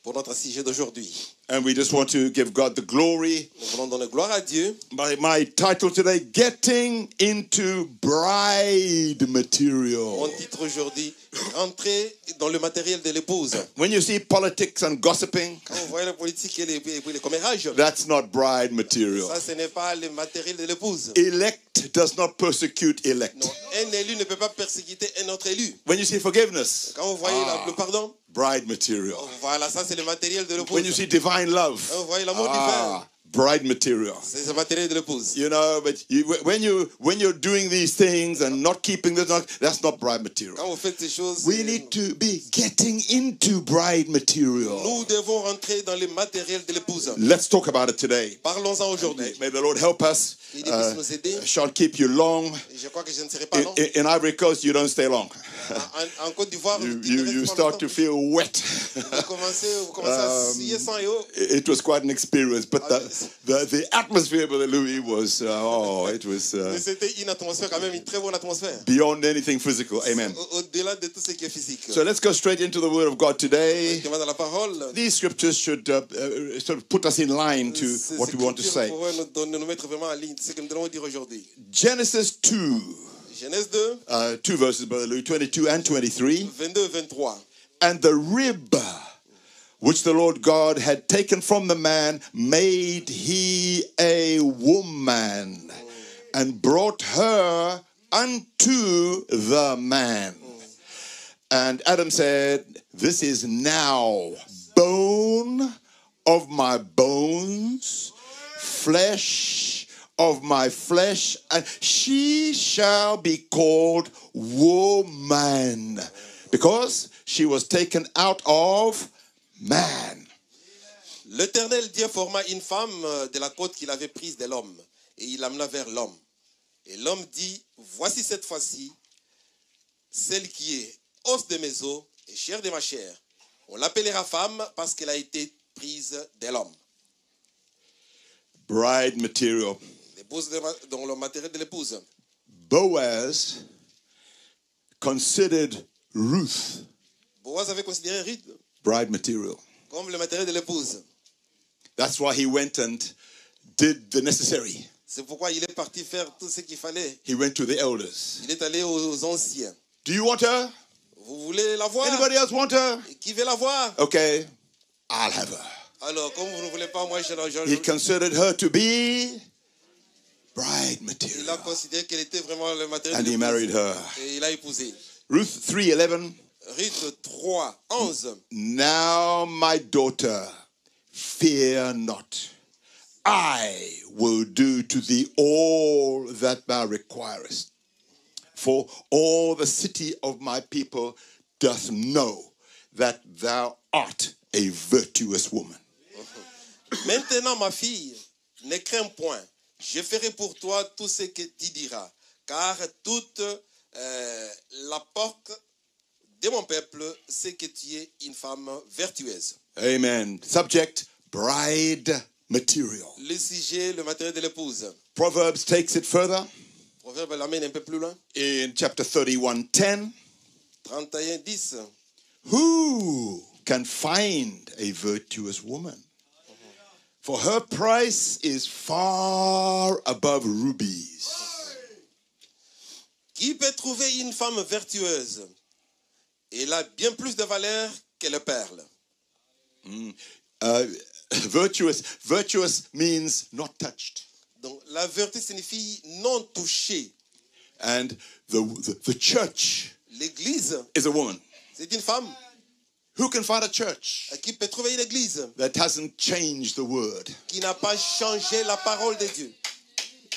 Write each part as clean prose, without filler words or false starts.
pour notre sujet d'aujourd'hui. And we just want to give God the glory. Nous voulons donner gloire à Dieu. My title today, Getting into Bride Material. Mon titre aujourd'hui, Entrer dans le matériel de l'épouse. When you see politics and gossiping, Quand vous voyez la politique et les commérages, that's not bride material. ça ce n'est pas le matériel de l'épouse. Elect does not persecute elect. Non, un élu ne peut pas persécuter un autre élu. When you see forgiveness, Quand vous voyez le pardon, bride material. voilà, ça c'est le matériel de l'épouse. When you see divine love, Quand vous voyez l'amour divin, bride material. c'est le matériel de l'épouse. You know, but when you're doing these things and not keeping them, that's not bride material. Quand vous faites ces choses, We need to be getting into bride material. nous devons rentrer dans le matériel de l'épouse. Let's talk about it today. Parlons-en aujourd'hui. May the Lord help us. Que Dieu puisse nous aider. I shan't keep you long. Je crois que je ne serai pas long. In Ivory Coast, you don't stay long. En Côte d'Ivoire, You start to feel wet. vous commencez à scier sang et eau. It was quite an experience, but the atmosphere, Brother Louis, was it was Mais c'était une atmosphère quand même, une très bonne atmosphère. beyond anything physical. Amen. Au-delà de tout ce qui est physique. So let's go straight into the Word of God today. Dans la parole, These scriptures should sort of put us in line to what we want to say. pourrait nous mettre vraiment en ligne, ce que nous devons dire aujourd'hui. Genesis 2, Genèse 2, 2 verses, Brother Louis, 22 and 23. 22 23. And the rib which the Lord God had taken from the man made he a woman and brought her unto the man. And Adam said, this is now bone of my bones, flesh of my flesh, and she shall be called woman, because she was taken out of man. L'Éternel Dieu forma une femme de la côte qu'il avait prise de l'homme, et il l'amena vers l'homme. Et l'homme dit, voici cette fois-ci, celle qui est os de mes os et chair de ma chair. On l'appellera femme parce qu'elle a été prise de l'homme. Bride material. L'épouse dans le matériel de l'épouse. Boaz considered Ruth Boaz avait considéré Ruth bride material. comme le matériel de l'épouse. That's why he went and did the necessary. C'est pourquoi il est parti faire tout ce qu'il fallait. He went to the elders. Il est allé aux anciens. Do you want her? Vous voulez la voir? Anybody else want her? Qui veut la voir? Okay, I'll have her. Alors, comme vous ne voulez pas, moi, He considered her to be bride il a material. considéré qu'elle était vraiment le matériel And de he married l'épouse. her. Et il a épousé. Ruth 3:11. Ruth 3, 11. Now, my daughter, fear not. I will do to thee all that thou requirest. For all the city of my people doth know that thou art a virtuous woman. Maintenant, ma fille, ne crains point. Je ferai pour toi tout ce que tu diras. Car toute la porte de mon peuple sait que tu es une femme vertueuse. Amen. Subject, bride material. Le sujet, le matériel de l'épouse. Proverbs takes it further Proverbe l'amène un peu plus loin. in chapter 31:10. 31, 10. Who can find a virtuous woman? For her price is far above rubies. Qui peut trouver une femme vertueuse? Elle a bien plus de valeur que les perles. Virtuous means not touched. Donc, la vertu signifie non touchée. And the church L'église, is a woman. c'est une femme. Who can find a church Qui peut trouver une église that hasn't changed the word? qui n'a pas changé la parole de Dieu?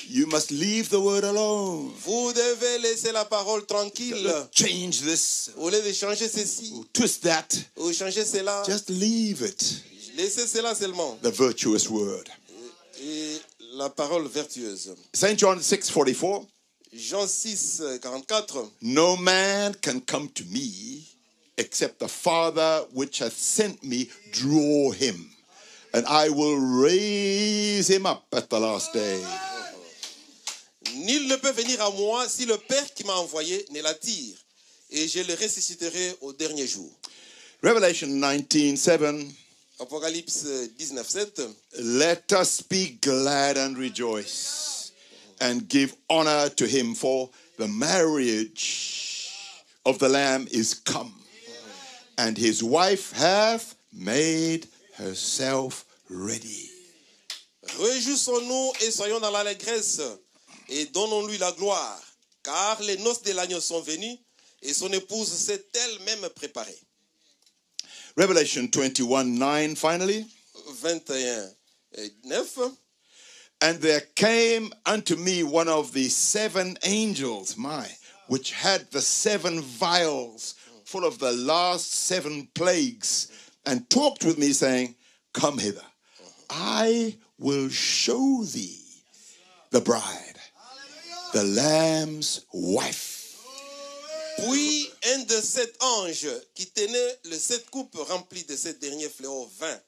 You must leave the word alone. Vous devez laisser la parole tranquille. Change this, Au lieu de changer ceci, twist that. ou changer cela, Just leave it. laissez cela seulement. The virtuous word. Et la parole vertueuse. St. John 6:44. Jean 6, 44. No man can come to me except the Father which hath sent me draw him, and I will raise him up at the last day. Nul ne peut venir à moi si le Père qui m'a envoyé ne l'attire, et je le ressusciterai au dernier jour. Revelation 19:7. Apocalypse 19, 7. Let us be glad and rejoice and give honor to him, for the marriage of the Lamb is come, and his wife hath made herself ready. Réjouissons-nous et soyons dans l'allégresse et donnons-lui la gloire, car les noces de l'agneau sont venues et son épouse s'est elle-même préparée. Revelation 21:9 finally. 21, 9. And there came unto me one of the seven angels, which had the seven vials full of the last seven plagues, and talked with me, saying, Come hither, I will show thee the bride, the Lamb's wife. Puis un de sept anges qui tenait les sept coupes remplies de ces derniers fléaux vint,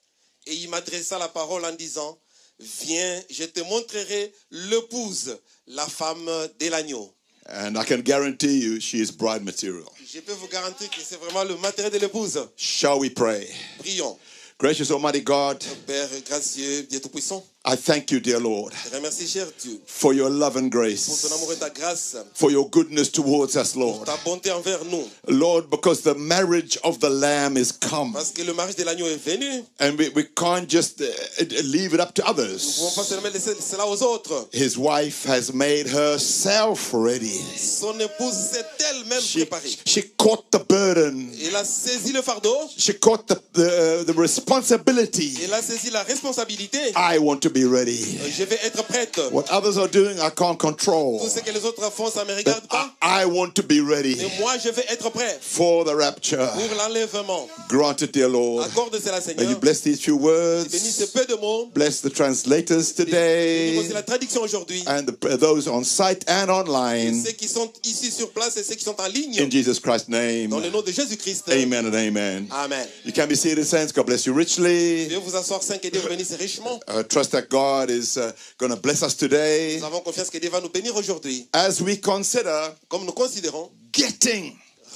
et il m'adressa la parole en disant, Viens, je te montrerai l'épouse, la femme de l'agneau. And I can guarantee you she is bride material. Je peux vous garantir que c'est vraiment le matériel de l'épouse. Shall we pray? Prions. Gracious Almighty God, Père gracieux, Dieu tout-puissant, I thank you, dear Lord, je te remercie, cher Dieu, for your love and pour grace, ton amour et ta grâce, for your goodness towards us, pour Lord. ta bonté envers nous. Lord, because the marriage of the Lamb is come, Parce que le mariage de l'agneau est venu, and we can't just leave it up to nous ne pouvons others. pas seulement laisser cela aux autres. His wife has made herself ready. Son épouse s'est elle-même préparée. She caught the burden. Elle a saisi le fardeau, She caught the responsibility. elle a saisi la responsabilité. I want to be ready. Je vais être prête. What others are doing, I can't control. Tout ce que les autres font, ça ne me But regarde pas. I want to be ready Mais moi, je vais être prêt for the rapture. pour l'enlèvement. Grant it, dear Lord. Accorde cela, May you Seigneur. bless these few Bénis words. ce peu de mots. Bless the translators Bénis today aussi la traduction aujourd'hui. and those on site and online. Ceux qui sont ici sur place et ceux qui sont en ligne. In Jesus Christ's name. Dans le nom de Jésus-Christ. Amen and amen. Amen. You can be seated, saints. God bless you richly. Dieu vous asseoir 5 et Dieu vous bénisse richement. Trust that God is going to bless us today Nous avons confiance que Dieu va nous bénir aujourd'hui. as we consider Comme nous considérons getting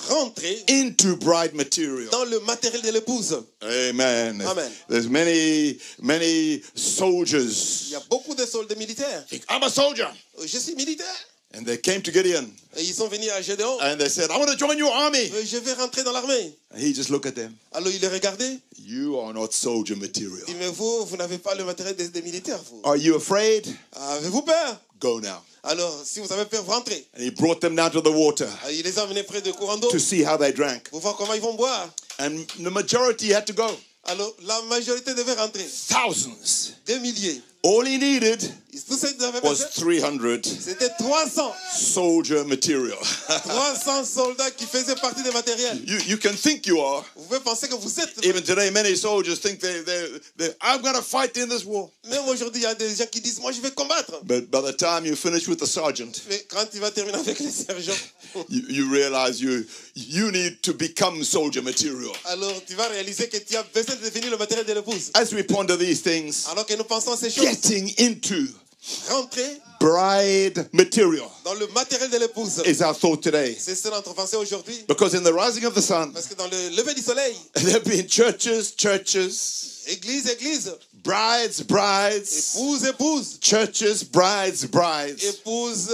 rentrer into bride material. dans le matériel de l'épouse. Amen. Amen. There's many soldiers. Il y a beaucoup de soldats militaires. I'm a soldier. Je suis militaire. And they came to Gideon Et ils sont venus à Gédéon. and they said, I want to join your army. Je vais rentrer dans l'armée. And he just looked at them. Alors il les regardait. You are not soldier material. Il dit, mais vous n'avez pas le matériel des militaires, vous. Are you afraid? Avez-vous peur? Go now. Alors, si vous avez peur, vous rentrez. And he brought them down to the water Alors, il les a emmenés près de courant d'eau to see how they drank. pour voir comment ils vont boire. And the majority had to go. Alors, la majorité devait rentrer. Thousands. Des milliers. All he needed Tout ce qu'ils avaient was besoin, 300 c'était 300. soldier material. 300 soldats qui faisaient partie des matériels. You can think you are. Vous pouvez penser que vous êtes. Even today, many soldiers think I'm going to fight in this war. Même aujourd'hui, il y a des gens qui disent, moi je vais combattre. But by the time you finish with the sergeant, Mais quand il va terminer avec les sergents, you realize you need to become soldier material. alors tu vas réaliser que tu as besoin de devenir le matériel de l'épouse. As we ponder these things, Alors que nous pensons à ces choses, getting into rentrer bride material dans le matériel de l'épouse. is our thought today. C'est ça notre pensée aujourd'hui. Because in the rising of the sun, Parce que dans le lever du soleil, there have been churches, église, brides, épouse, churches, brides. épouse,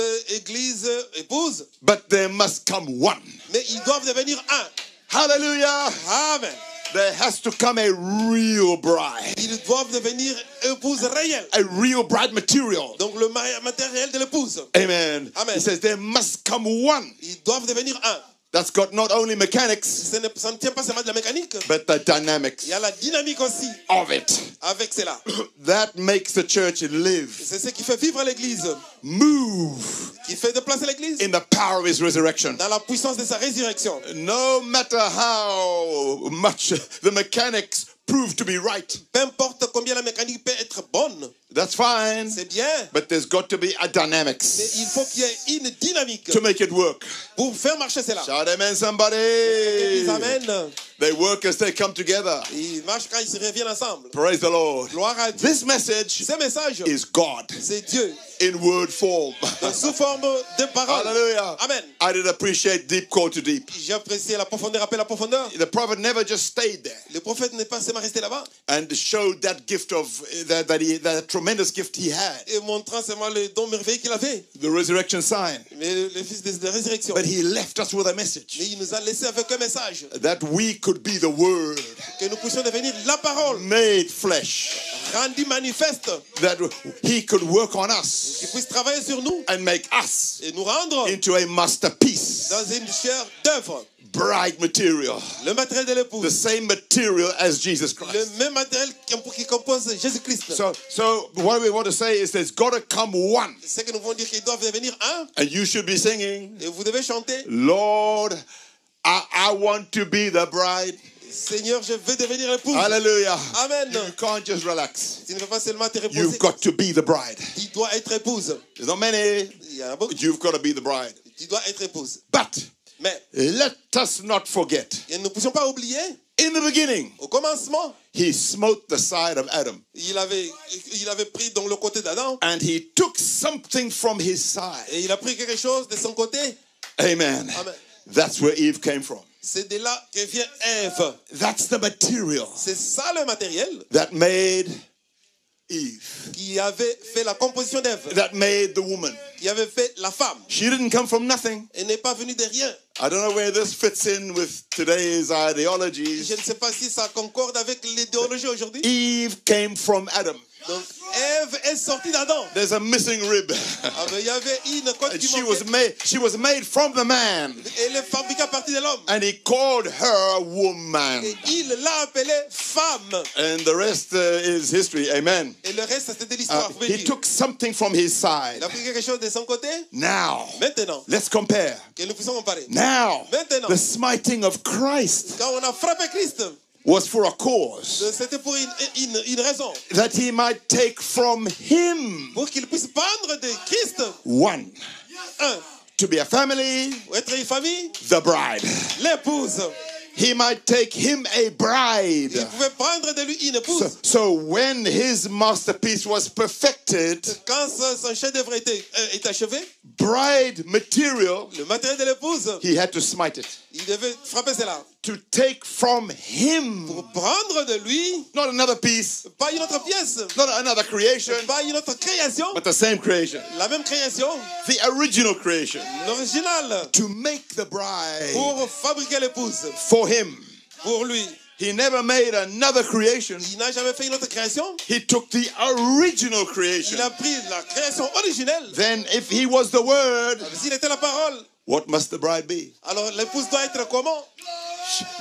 épouse. But there must come one. Mais ils doivent devenir un. Hallelujah. Amen. There has to come a real bride. Ils doivent devenir épouse réelle. A real bride material. Donc le matériel de l'épouse. Amen. Amen. He says there must come one Ils doivent devenir un. that's got not only mechanics, Ça ne tient pas seulement de la mécanique. but the dynamics Il y a la dynamique aussi of it. avec cela. That makes the church live, C'est ce qui fait vivre l'église. move Qui fait déplacer l'église in the power of his resurrection. dans la puissance de sa résurrection. No matter how much the mechanics prove to be right, Peu importe combien la mécanique peut être bonne, That's fine. C'est bien. But there's got to be a Mais dynamics il faut qu'il y ait une dynamique to make it work. pour faire marcher cela. Shout amen, Ils somebody. amènent. They work as they come together. Ils marchent quand ils se reviennent ensemble. Praise the Lord. Gloire à Dieu. This message Ce message, is God c'est Dieu. in word form. Donc, sous forme de parole. Hallelujah. Amen. I did appreciate deep call to deep. J'ai apprécié la profondeur après la profondeur. The prophet never just stayed there Le prophète n'est pas seulement resté là-bas and showed that gift of that tremendous gift he had, et montrant seulement le don merveilleux qu'il avait. the resurrection sign. Mais le fils de résurrection. But he left us with a message Mais il nous a laissé avec un message. that we could be the word Que nous puissions devenir la parole made flesh, rendue manifeste. that he could work on Qu'il us puisse travailler sur nous and make us et nous rendre into a masterpiece, dans une chair d'œuvre. bride material, Le matériel de the l'épouse. same material as Jesus Le Christ. même matériel qui compose Jésus-Christ. So what we want to say is there's got to come one, C'est que nous voulons dire qu'ils doivent devenir un. and you should be singing, Et vous devez chanter. Lord, I want to be the bride. Seigneur, je veux devenir l'épouse. Hallelujah. Amen. You can't just relax. Tu ne peux pas seulement te You've reposer. got to be the bride. Tu dois être épouse. There's not many. Il y en a beaucoup. You've got to be the bride. Tu dois être épouse. But Mais let us not forget, et nous ne pouvons pas oublier, in the beginning, au commencement, he smote the side of Adam. il avait pris donc le côté d'Adam And he took something from his side. et il a pris quelque chose de son côté. Amen. Amen. That's where Eve came from. C'est de là que vient Ève. That's the material C'est ça le matériel that made Eve, qui avait fait la composition d'Ève, that made the woman. qui avait fait la femme. She didn't come from nothing. Elle n'est pas venue de rien. I don't know where this fits in with today's ideologies. Je ne sais pas si ça concorde avec l'idéologie aujourd'hui. Eve came from Adam. Donc Ève est sortie d'Adam. There's a missing rib. Ah, mais il y avait une côte And qui she was made from the man. Elle est fabriquée à partir de l'homme. And he called her woman. Et il l'a appelée femme. And the rest is history. Amen. Et le reste, c'était de l'histoire. He took something from his Il a side. pris quelque chose de son côté. Now, Maintenant, let's compare. que nous puissions comparer. Now, Maintenant, the smiting of Christ quand on a frappé Christ, was for a cause, c'était pour une raison. that he might take from him Pour qu'il puisse prendre de Christ, one, un, to be a family, pour être une famille, the bride. l'épouse. He might take him a bride. Il pouvait prendre de lui une épouse. So when his masterpiece was perfected, Quand son chef-d'œuvre est achevé, bride material, le matériel de l'épouse, he had to smite it. il devait frapper cela. To take from him, Pour prendre de lui, not another piece, pas une autre pièce, not another creation, pas une autre création, but the same creation, la même création, the original creation, l'original, to make the bride pour fabriquer l'épouse, for him. pour lui. He never made another creation. Il n'a jamais fait une autre création. He took the original creation. Il a pris la création originelle. Then if he was the word, S'il était la parole, what must the bride be? alors l'épouse doit être comment?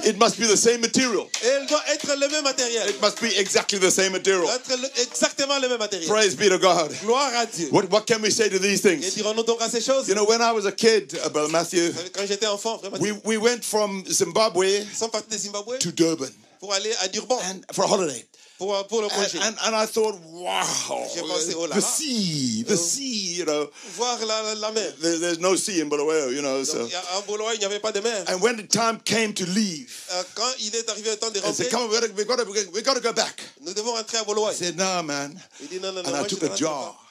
It must be the same material. Et elle doit être le même matériel. It must be exactly the same material. Doit être exactement le même matériel. Praise be to God. Gloire à Dieu. What can we say to these Et things? dirons-nous donc à ces choses? You know, when I was a kid, Brother Matthew, Quand j'étais enfant, vraiment, we went from Zimbabwe ils sont partis de Zimbabwe to Durban pour aller à Durban and for a holiday. pour le congé. And I thought, wow, J'ai pensé, oh là the là. sea, you know. Voir la mer. There's no sea in Bulawayo, you know. So. Donc, à Bulawayo, il n'y avait pas de mer. And when the time came to leave, Quand il est arrivé le temps de I said, rentrer, come on, we got to go back. nous devons rentrer à I Bulawayo. said, no, man. Il dit non, non, non. And I moi, took je ne a rentre jar. pas.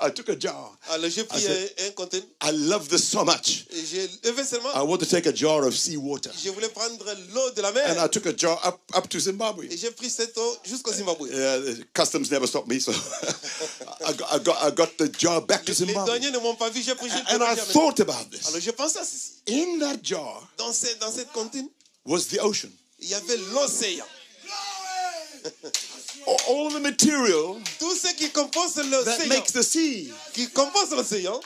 I took a jar. Alors j'ai pris un conteneur I love this so much. et j'ai levé seulement. I want to take a jar of seawater. Je voulais prendre l'eau de la And mer I took a jar up to Zimbabwe. et j'ai pris cette eau jusqu'au Zimbabwe. The customs never stopped me, so I got the jar back to Les Zimbabwe. douaniers ne m'ont pas vu, j'ai pris juste And l'eau I de la mer. thought about this. Alors je pensais à ceci. In that jar Dans cette cantine, was the ocean. il y avait l'océan. All the material Tout ce qui compose that l'océan, makes the sea qui compose l'océan,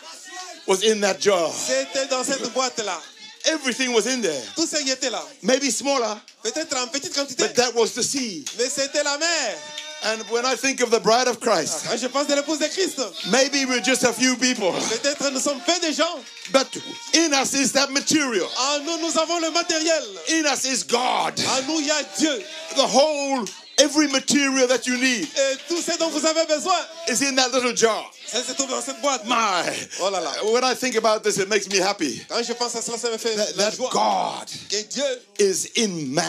was in that jar. c'était dans cette boîte-là. Everything was in there. Tout ce qui était là, Maybe smaller, peut-être en petite quantité, but that was the sea. mais c'était la mer. And when I think of the bride of Christ, Quand je pense de l'épouse de Christ, maybe we're just a few people, peut-être nous sommes peu de gens. but in us is that material. En nous, nous avons le matériel. In us is God. En nous, il y a Dieu. The whole Every material that you need Et tout ce dont vous avez besoin, is in that little jar. ça se trouve dans cette boîte. My, Oh là là. when I think about this, it makes me happy. Quand je pense à cela, ça me fait la That joie. God Que Dieu is in man.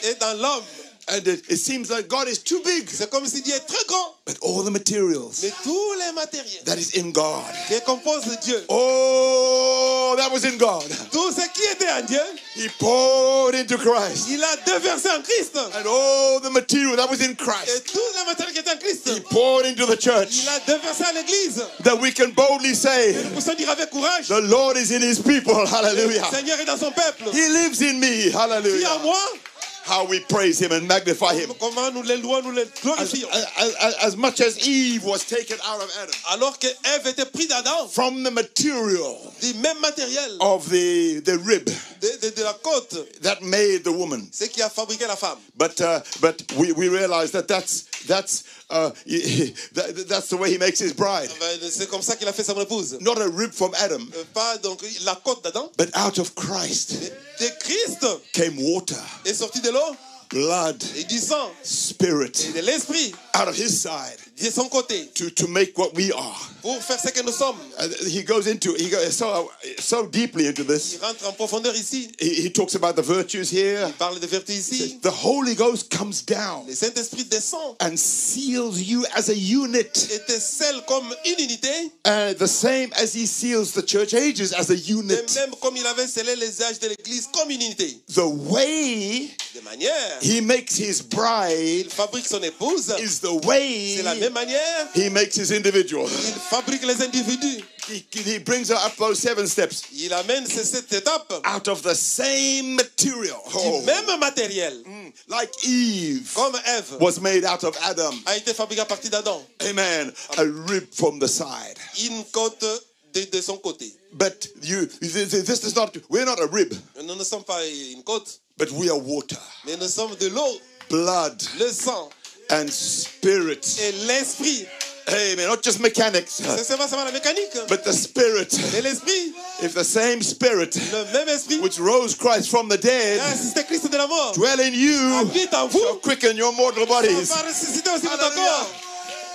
est dans l'homme. And it seems like God is too big. C'est comme si Dieu est très grand. But all the materials Mais tous les matériels that is in God. qui composent Dieu, Oh, that was in God. tout ce qui était en Dieu, He poured into Christ. il a déversé en Christ. And all the material that was in Et Christ, tous les matériels qui étaient en Christ, He poured into the church. il a déversé à l'église. That we can boldly say, Nous pouvons dire avec courage, the Lord is in His people. le Hallelujah. Seigneur est dans son peuple. He lives in me. Qui en Hallelujah. moi, How we praise Him and magnify Him. comment nous les louons, nous les glorifions. As much as Eve was taken out of Adam, Alors que Ève était prise d'Adam, from the material du même matériel of the rib de la côte, that made the woman. ce qui a fabriqué la femme. But we realize that's the way He makes His bride. C'est comme ça qu'il a fait son épouse. Not a rib from Adam, Pas donc la côte d'Adam, but out of Christ mais de Christ came water, est sorti de l'eau blood, et du sang spirit et de l'esprit out of His side de son côté to make what we are. pour faire ce que nous sommes. He goes so deeply into Il this. rentre en profondeur ici. He talks about the virtues here. Il parle de vertu ici. The Holy Ghost comes down Le Saint-Esprit descend and seals you as a unit, et te scelle comme une unité, and the same as He seals the church ages as a et unit. même comme il avait scellé les âges de l'Église comme une unité. The way De manière, He makes His bride il fabrique son épouse. is the way C'est la même manière, He makes His individual. il fabrique les individus. He brings her up those 7 steps Il amène ces 7 étapes out of the same material. du même matériel. Like Eve Comme Ève was made out of Adam. a été fabriquée à partir d'Adam. Amen. A rib from the side. Une côte de son côté. But this is not, we're not a rib, Nous ne sommes pas une côte, but we are water, mais nous sommes de l'eau, blood, le sang and spirit. et l'esprit. Amen. Not just mechanics, C'est pas seulement la mécanique, but the spirit. mais l'esprit. If the same spirit Le même esprit which rose Christ from the qui a dead ressuscité Christ de la mort dwell in you, habite en vous, shall quicken your mortal bodies. va ressusciter aussi votre Hallelujah. corps.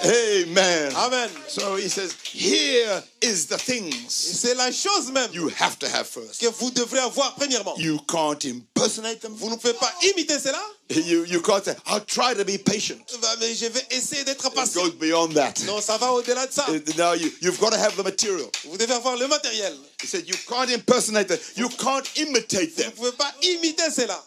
Amen. Amen. So he says, here is the things C'est la chose même you have to have first. que vous devrez avoir premièrement. You can't impersonate them. Vous ne pouvez pas imiter cela. You can't say, I'll try to be patient. Mais je vais essayer d'être It patient. goes beyond that. Non, ça va au-delà de ça. Now you've got to have the material. Vous devez avoir le matériel. He said, you can't impersonate them. You can't imitate Vous them. ne pouvez pas imiter cela.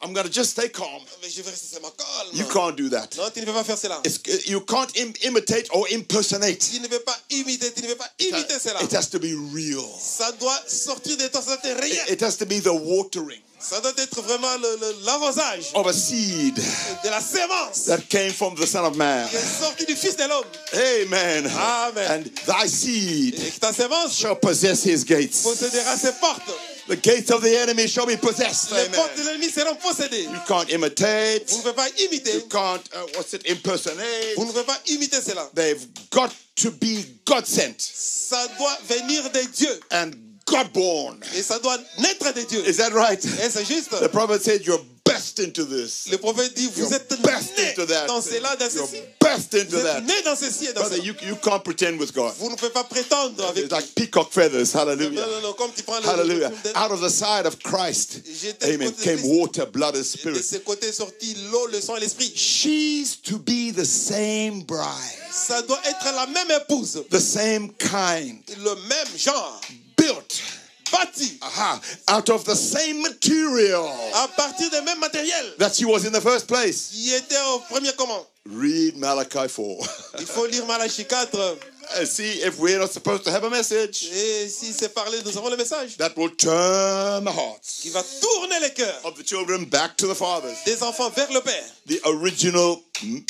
I'm going to just stay calm. Mais je vais rester calme. You can't do that. Non, tu ne peux pas faire cela. You can't imitate or impersonate. Tu ne peux pas imiter, tu ne peux pas imiter cela. It has to be real. Ça doit sortir de toi, ça doit être réel. It has to be the watering Ça doit être vraiment l'arrosage of a seed de la sémence that came from the Son of Man. qui est sortie du Fils de l'homme. Amen. Amen. And thy seed Et que ta sémence shall possess his gates. possédera ses portes. The gates of the enemy shall be possessed. Les portes de Amen. l'ennemi seront possédées. You can't imitate. Vous ne pouvez pas imiter. You can't, impersonate. Vous ne pouvez pas imiter cela. They've got to be God sent Ça doit venir de Dieu. and God born. Et ça doit naître de Dieu. Is that right? Et c'est juste. The prophet said, you're best into this. Le prophète dit, vous You're êtes best né into that. dans cela, dans You're ceci. best into Vous êtes that. né dans ceci et dans Brother, cela. you can't pretend with God. Vous ne pouvez pas prétendre avec It's like peacock feathers. Non, Hallelujah. non, non, comme tu prends le Hallelujah. film Out of the side of Christ, J'étais amen, côté de came Christ. water, blood, and De spirit. ce côté est sorti l'eau, le sang et l'esprit. She's to be the same bride, Ça doit être la même épouse, the same kind, le même genre, built bâti out of the same material à partir des mêmes matériels that she was in the first place. qui étaient au premier command. Read Malachi 4 Il faut lire Malachie 4 and see if we're not supposed to have a message et si c'est parlé, nous avons le message that will turn the hearts qui va tourner les cœurs of the children back to the fathers. des enfants vers le Père. The original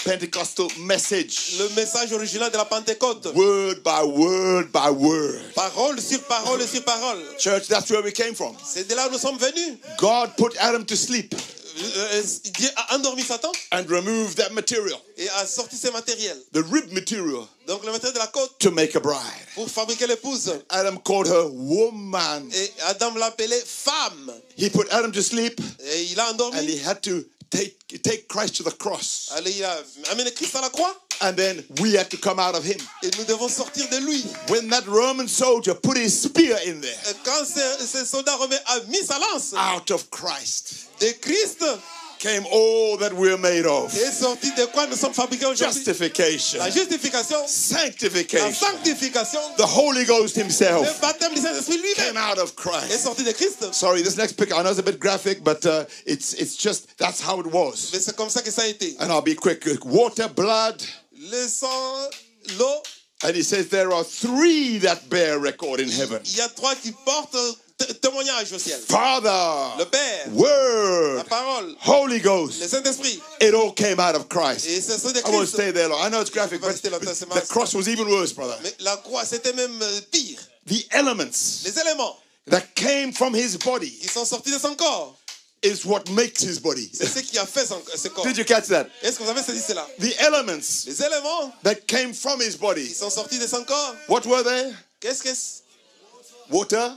Pentecostal message, Le message original de la Pentecôte. word by word by word. Parole sur parole sur parole. Church, that's where we came from. C'est de là où nous sommes venus. God put Adam to sleep Dieu a endormi Satan and removed that material, et a sorti ses matériels. the rib material, Donc le matériel de la côte to make a bride. pour fabriquer l'épouse. Adam called her woman. Et Adam l'appelait femme. He put Adam to sleep Et il a endormi. and he had to take Christ to the cross. Allez, il a amené Christ à la croix. And then we had to come out of him. Et nous devons sortir de lui. When that Roman soldier put his spear in there, Et quand ce soldat romain a mis sa lance, out of Christ de Christ came all that we're made of. est sorti de quoi nous sommes fabriqués aujourd'hui. Justification, La justification, la sanctification, sanctification, the Holy Ghost le himself baptême du Saint-Esprit came lui-même out of est Christ. sorti de Christ. Sorry, this next picture, I know it's a bit graphic, but it's just, that's how it was. Mais c'est comme ça que ça a été. And I'll be quick. Water, blood, Le sang, l'eau, and he says there are three that bear record in heaven. il y a trois qui portent témoignage au ciel. Father, Le Père, la Word, parole, Holy le Ghost. Saint-Esprit. It all came out of Christ. Et c'est ça de I won't Christ. stay there long. I know it's graphic, but the cross was even worse, brother. Mais la croix, c'était même pire. The elements Les éléments that came from his body qui sont sortis de son corps, is what makes his body. c'est ce qui a fait ce corps. Did you catch that? Est-ce que vous avez saisi cela? The elements Les éléments that came from his body, qui sont sortis de son corps, what were they? qu'est-ce que c'est? Water,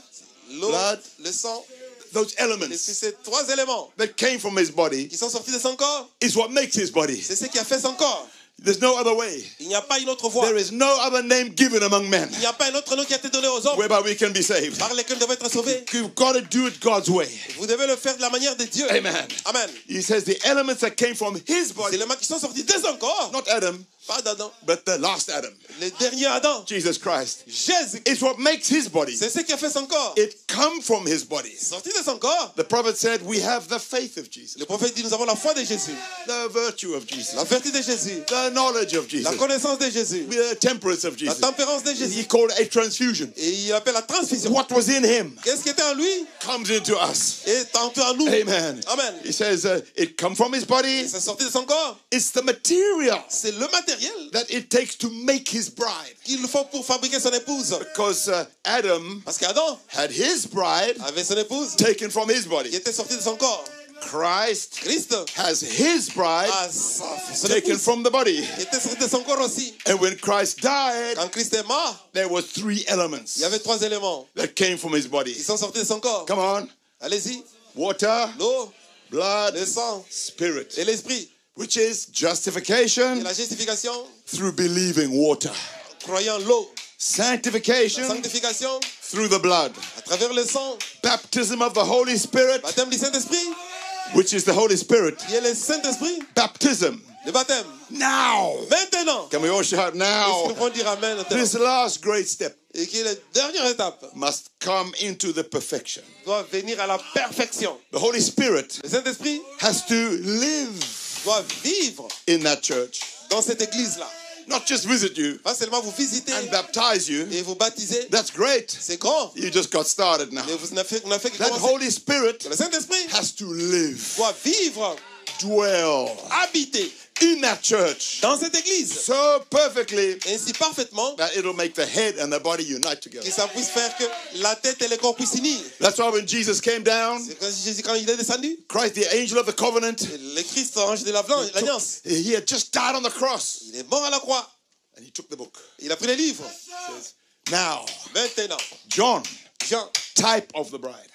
L'eau, blood, le sang, those et elements ces trois éléments that came from his body qui sont sortis de son corps, is what makes his body. c'est ce qui a fait son corps. There's no other way. Il n'y a pas une autre voie. There is no other name given among men Il n'y a pas un autre nom qui a été donné aux hommes whereby we can be saved. par lesquels nous devons être sauvés. You've got to do it God's way. Vous devez le faire de la manière de Dieu. Amen. Amen. He says the elements that came from his C'est body, les mains qui sont sortis de son corps, not Adam, pas d'Adam. but the last Adam, Le dernier Adam, Jesus Christ. Jésus, It's what makes his body. c'est ce qui a fait son corps. It come from his body. Sorti de son corps, The prophet said we have the faith of Jesus, le prophète dit nous avons la foi de Jésus, the virtue of Jesus, la vertu de Jésus, the knowledge of Jesus, la connaissance de Jésus, the temperance of la Jesus. tempérance de He Jésus. called it a transfusion. Et il appelle la transfusion. What was in him Qu'est-ce qui était en lui comes into us. est en nous. Amen. Amen. He says it come from his body. C'est sorti de son corps. It's the material C'est le matériel that it takes to make his bride. qu'il faut pour fabriquer son épouse. Because Adam Parce qu'Adam had his bride avait son épouse taken from his qui body. était sortie de son corps. Christ Christ has his bride a son taken épouse from the body. qui était sortie de son corps aussi. And when Christ died, Quand Christ est mort, there were three elements il y avait trois éléments that came from his body. qui sont sortis de son corps. Come on. Allez-y. Water, L'eau, blood, le sang spirit. et l'esprit. Which is Et justification la justification, through believing water. croyant l'eau. La Sanctification sanctification, through the blood. à travers le sang. Baptism of the Holy Spirit, Baptême du Saint-Esprit, which is the Holy Spirit. qui est le Saint-Esprit. Baptism. Le baptême. Now. Maintenant. Can we all shout Est-ce que now? nous pouvons dire Amen maintenant? This last great step Et qui est la dernière étape, must come into the perfection. doit venir à la perfection. The Holy Spirit Le Saint-Esprit has to live doit vivre in that church, dans cette église-là. not just visit you Pas seulement vous visiter and baptize you. et vous baptiser. That's great. C'est grand. You just got started now. Mais vous n'avez fait que That commencer. Holy Spirit Le Saint-Esprit has to live, doit vivre, dwell habiter in that church dans cette église. so perfectly Ainsi parfaitement that it'll make the head and the body unite que together. ça puisse faire que la tête et le corps puissent s'unir. That's why when Jesus came down, C'est quand Jésus, quand il est descendu, Christ, the angel of the covenant, le Christ, ange de l'alliance, he had just died on the cross. il est mort à la croix. And he took the book. Il a pris les livres. Now, Maintenant, John, Jean, type of the bride.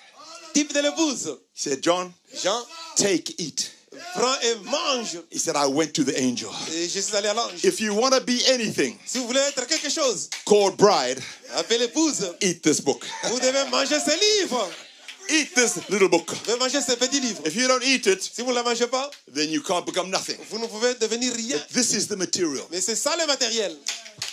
type de l'épouse. He said, John, Jean, take, eat. prends et mange. He said, I went to the angel. Et je suis allé à l'ange. If you want to be anything Si vous voulez être quelque chose, called bride, appelez l'épouse. eat this book. Vous devez manger ce livre. Eat this little book. Vous devez manger ce petit livre. If you don't eat it, Si vous ne la mangez pas, then you can't become nothing. vous ne pouvez devenir rien. This is the material. Mais c'est ça le matériel.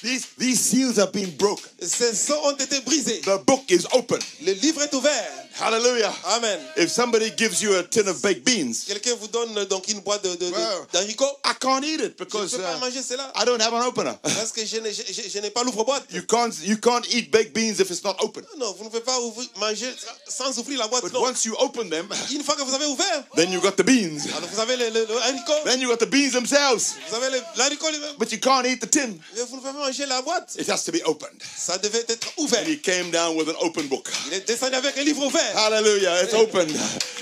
These seals have been broken. Ces sceaux ont été brisés. The book is open. Le livre est ouvert. Hallelujah. Amen. If somebody gives you a tin of baked beans, Quelqu'un vous donne donc une boîte Wow. d'haricots. I can't eat it Je ne because peux pas manger cela. I don't have an opener. Parce que je n'ai pas l'ouvre-boîte. You can't eat baked beans if it's not open. Non, vous ne pouvez pas manger sans ouvrir la boîte. But Non. once you open them, Une fois que vous avez ouvert, then you got the beans. alors vous avez le haricot. Then you got the beans themselves. Vous avez l'haricot lui-même. But you can't eat the tin. Mais vous ne pouvez pas ranger la boîte, it has to be opened. ça devait être ouvert. And he came down with an open book. Il est descendu avec un livre ouvert. Hallelujah, it's opened.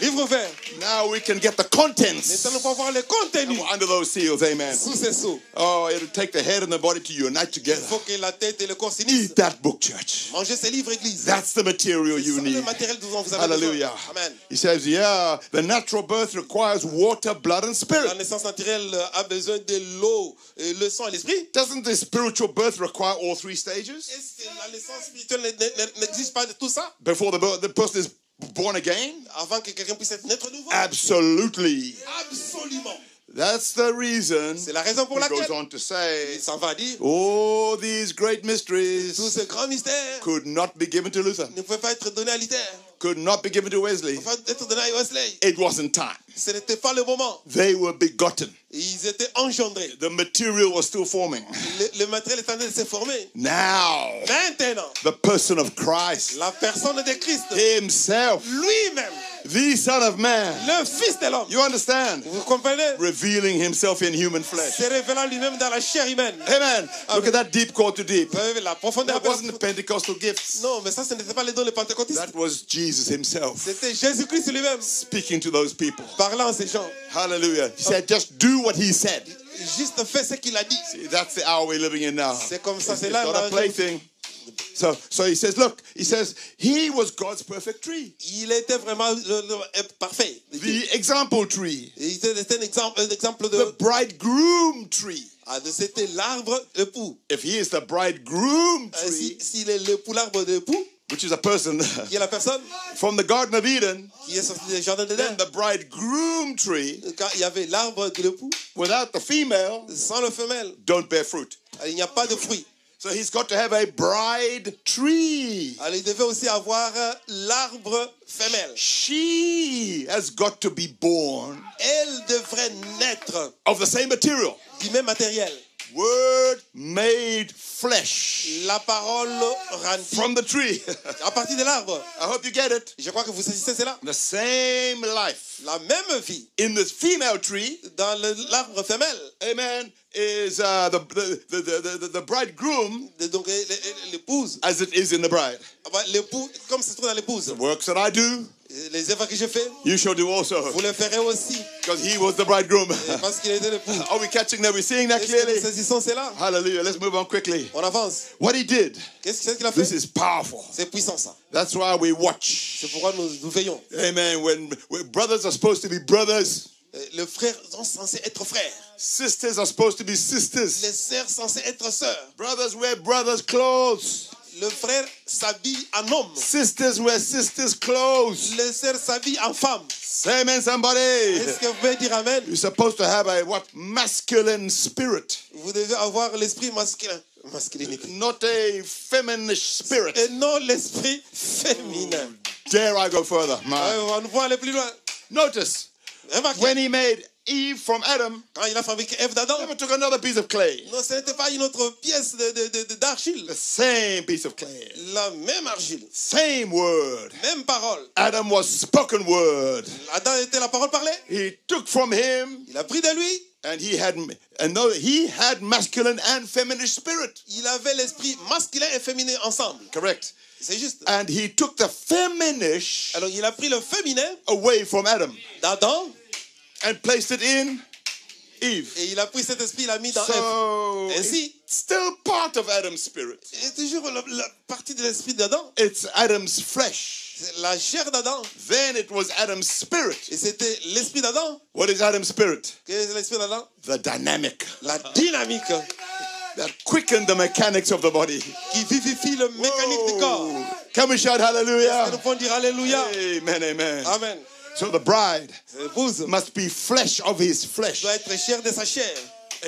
Livre ouvert. Now we can get the contents Maintenant, nous pouvons voir le contenu under those seals. Amen. sous ces sceaux. Oh, it'll take the head and the body to unite Il together. faut que la tête et le corps s'unissent. Eat that book, church. Mangez ces livres, église. That's the material you C'est le need. matériel dont vous avez Hallelujah. besoin. Amen. He says, yeah, the natural birth requires water, blood, and La spirit. naissance naturelle a besoin de l'eau, le sang et l'esprit. Doesn't the spiritual birth require all three stages? Est-ce que la naissance spirituelle n'exige pas de tout ça Before the person is born again? avant que quelqu'un puisse naître nouveau? Absolutely. Absolument. That's the reason. C'est la raison pour He laquelle goes on to say, il s'en va dire all these great tout mysteries ce grand mystère could not be given to Luther, ne pouvait pas être donné à Luther, could not be given to Wesley. ne pouvait pas être donné à Wesley. It wasn't time. Ce n'était pas le moment. They were begotten. Ils étaient engendrés. The material was still forming. Le matériel est en train de se former. Now, Maintenant, the person of Christ la personne de Christ, himself, lui-même, the Son of Man, le Fils de l'homme, you understand? vous comprenez? Revealing himself in human flesh. Se révélant lui-même dans la chair humaine. Amen. Look at that deep call to deep. Vous avez la profondeur. That wasn't the Pentecostal gifts. Non, mais ça, ce n'était pas les dons des pentecôtistes. That was Jesus himself C'était Jésus-Christ lui-même speaking to those people. parlant à ces gens. Hallelujah. He said, just do what he said. Juste fait ce qu'il a dit. See, that's the hour we're living in now. C'est comme ça, It's c'est là. not a plaything. So he says, look, he says, he was God's perfect tree. Il était vraiment parfait. The example tree. C'était un exemple de. The bridegroom tree. C'était l'arbre époux. If he is the bridegroom tree, S'il est l'époux, l'arbre d'époux, which is a person qui est la personne from the Garden of Eden, qui est sortie des jardins then d'Éden, the bridegroom tree, quand il y avait l'arbre de l'époux, without the female, sans le femelle, don't bear fruit. il n'y a pas de fruit. So he's got to have a bride tree. Alors il devait aussi avoir l'arbre femelle. She has got to be born Elle devrait naître of the same material. du même matériel. Word made flesh La parole rendue from the tree. à partir de l'arbre. I hope you get it. Je crois que vous saisissez cela. The same life La même vie in the female tree, dans l'arbre femelle. amen, is the bridegroom Donc l'épouse, as it is in the bride. l'époux, comme se trouve dans l'épouse. The works that I do, Les œuvres que je fais, you shall do also, vous les ferez aussi. because he was the bridegroom. Parce qu'il était l'époux. Are we catching that? We're seeing that Est-ce que nous clearly. saisissons cela? Hallelujah. Let's move on quickly. On avance. What he did, Qu'est-ce qu'il a this fait? is powerful. C'est puissant ça. That's why we watch. C'est pourquoi nous veillons. Amen. When brothers are supposed to be brothers, Les frères sont censés être frères. sisters are supposed to be sisters. Les sœurs sont censées être sœurs. Brothers wear brothers' clothes. Le frère s'habille en homme. Sisters wear sisters' clothes. Les sœurs s'habillent en femme. Say amen, somebody. Est-ce que vous pouvez dire amen? You're supposed to have a what? Masculine spirit, Vous devez avoir l'esprit masculin. Masculinité. not a feminine spirit. Et non l'esprit féminin. Dare I go further? My. On va aller plus loin. Notice, Remarquez, when he made Eve from Adam, quand il a fabriqué Ève d'Adam, he never took another piece of clay. non, ce n'était pas une autre pièce d'argile. The same piece of clay. La même argile, Same word. même parole. Adam was spoken word. Adam était la parole parlée. He took from him, Il a pris de lui. and he had masculine and feminine spirit. Il avait l'esprit masculin et féminin ensemble. Correct. C'est juste. And he took the feminish Alors il a pris le féminin away from Adam d'Adam and placed it in Eve. et il a pris cet esprit, il l'a mis dans Ève. So Ainsi, it's still part of Adam's spirit. c'est toujours la partie de l'esprit d'Adam. It's Adam's flesh. C'est la chair d'Adam. Then it was Adam's spirit. Et c'était l'esprit d'Adam. What is Adam's spirit? Qu'est-ce que l'esprit d'Adam? The dynamic La dynamique that quickened the mechanics of the body. qui vivifie le mécanique du corps. Whoa. Can we shout Et nous hallelujah? pouvons dire Alléluia. Amen, amen. Amen. So the bride L'épouse must be flesh of his flesh. doit être chair de sa chair,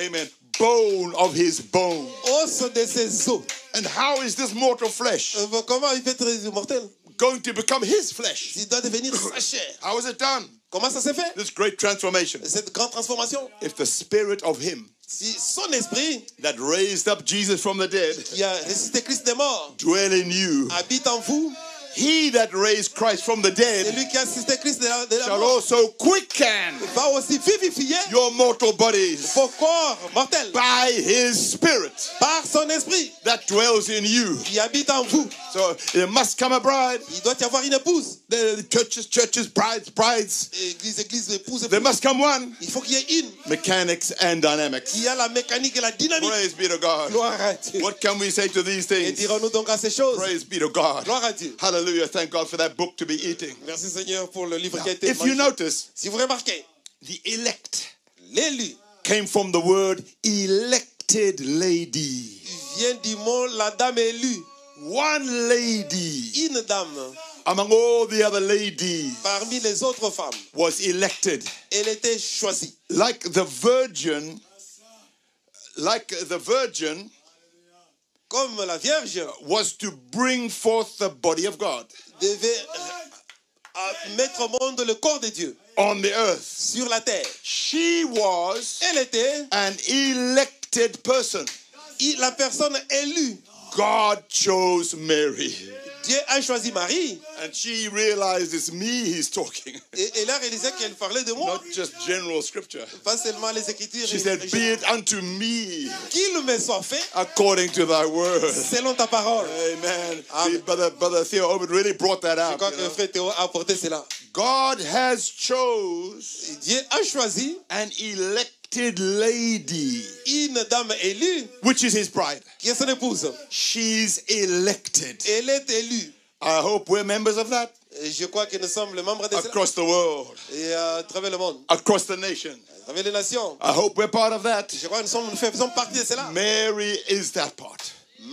Amen. Bone of his bone. os de ses os. And how is this mortal flesh Comment il peut être immortel? going to become his flesh? Il doit devenir sa chair. How is it done? Comment ça s'est fait? This great transformation. Cette grande transformation. If the spirit of him Si son esprit that raised up Jesus from the dead qui a ressuscité Christ des morts dwell in you, habite en vous, he that raised Christ from the dead celui qui a assisté Christ de la shall mort, also quicken va aussi vivifier your mortal bodies vos corps mortels by his Spirit par son esprit that dwells in you. qui habite en vous. So there must come a bride. Il doit y avoir une épouse. The churches, brides. Église, épouse. There must come one. Il faut qu'il y ait une Mechanics and dynamics. qui a la mécanique et la dynamique. Praise be to God. Gloire à Dieu. What can we say to these Et things? dirons-nous donc à ces choses. Praise be to God. Gloire à Dieu. Hallelujah. Thank God for that book to be eating. Merci Seigneur pour le livre qui a été If you mangé. notice, Si vous remarquez, the elect l'élu came from the word elected lady. vient du mot la dame élue. One lady Une dame among all the other ladies parmi les autres femmes. was elected. Elle était choisie. Like the virgin, Comme la Vierge was to bring forth the body of God devait mettre au monde le corps de Dieu on the earth. sur la terre. She was Elle était an elected person. la personne élue. God chose Mary. Dieu a choisi Marie. And she realized it's me he's talking. Et elle a réalisé qu'elle parlait de moi. Not just general scripture. Pas seulement les Écritures. She said, be it unto me Qu'il me soit fait according to thy word. selon ta parole. Amen. Amen. Brother Theo Obed really brought that Je out. crois que le frère Théo a apporté cela. God has chose Et Dieu a choisi an elected lady, une dame élue which is his bride. qui est son épouse. She's elected. Elle est élue. I hope we're members of that Et je crois que nous sommes les membres de cela. across the world, Et à travers le monde, across the nation. à travers les nations. I hope we're part of that. Je crois que nous faisons partie de cela. Mary is that part.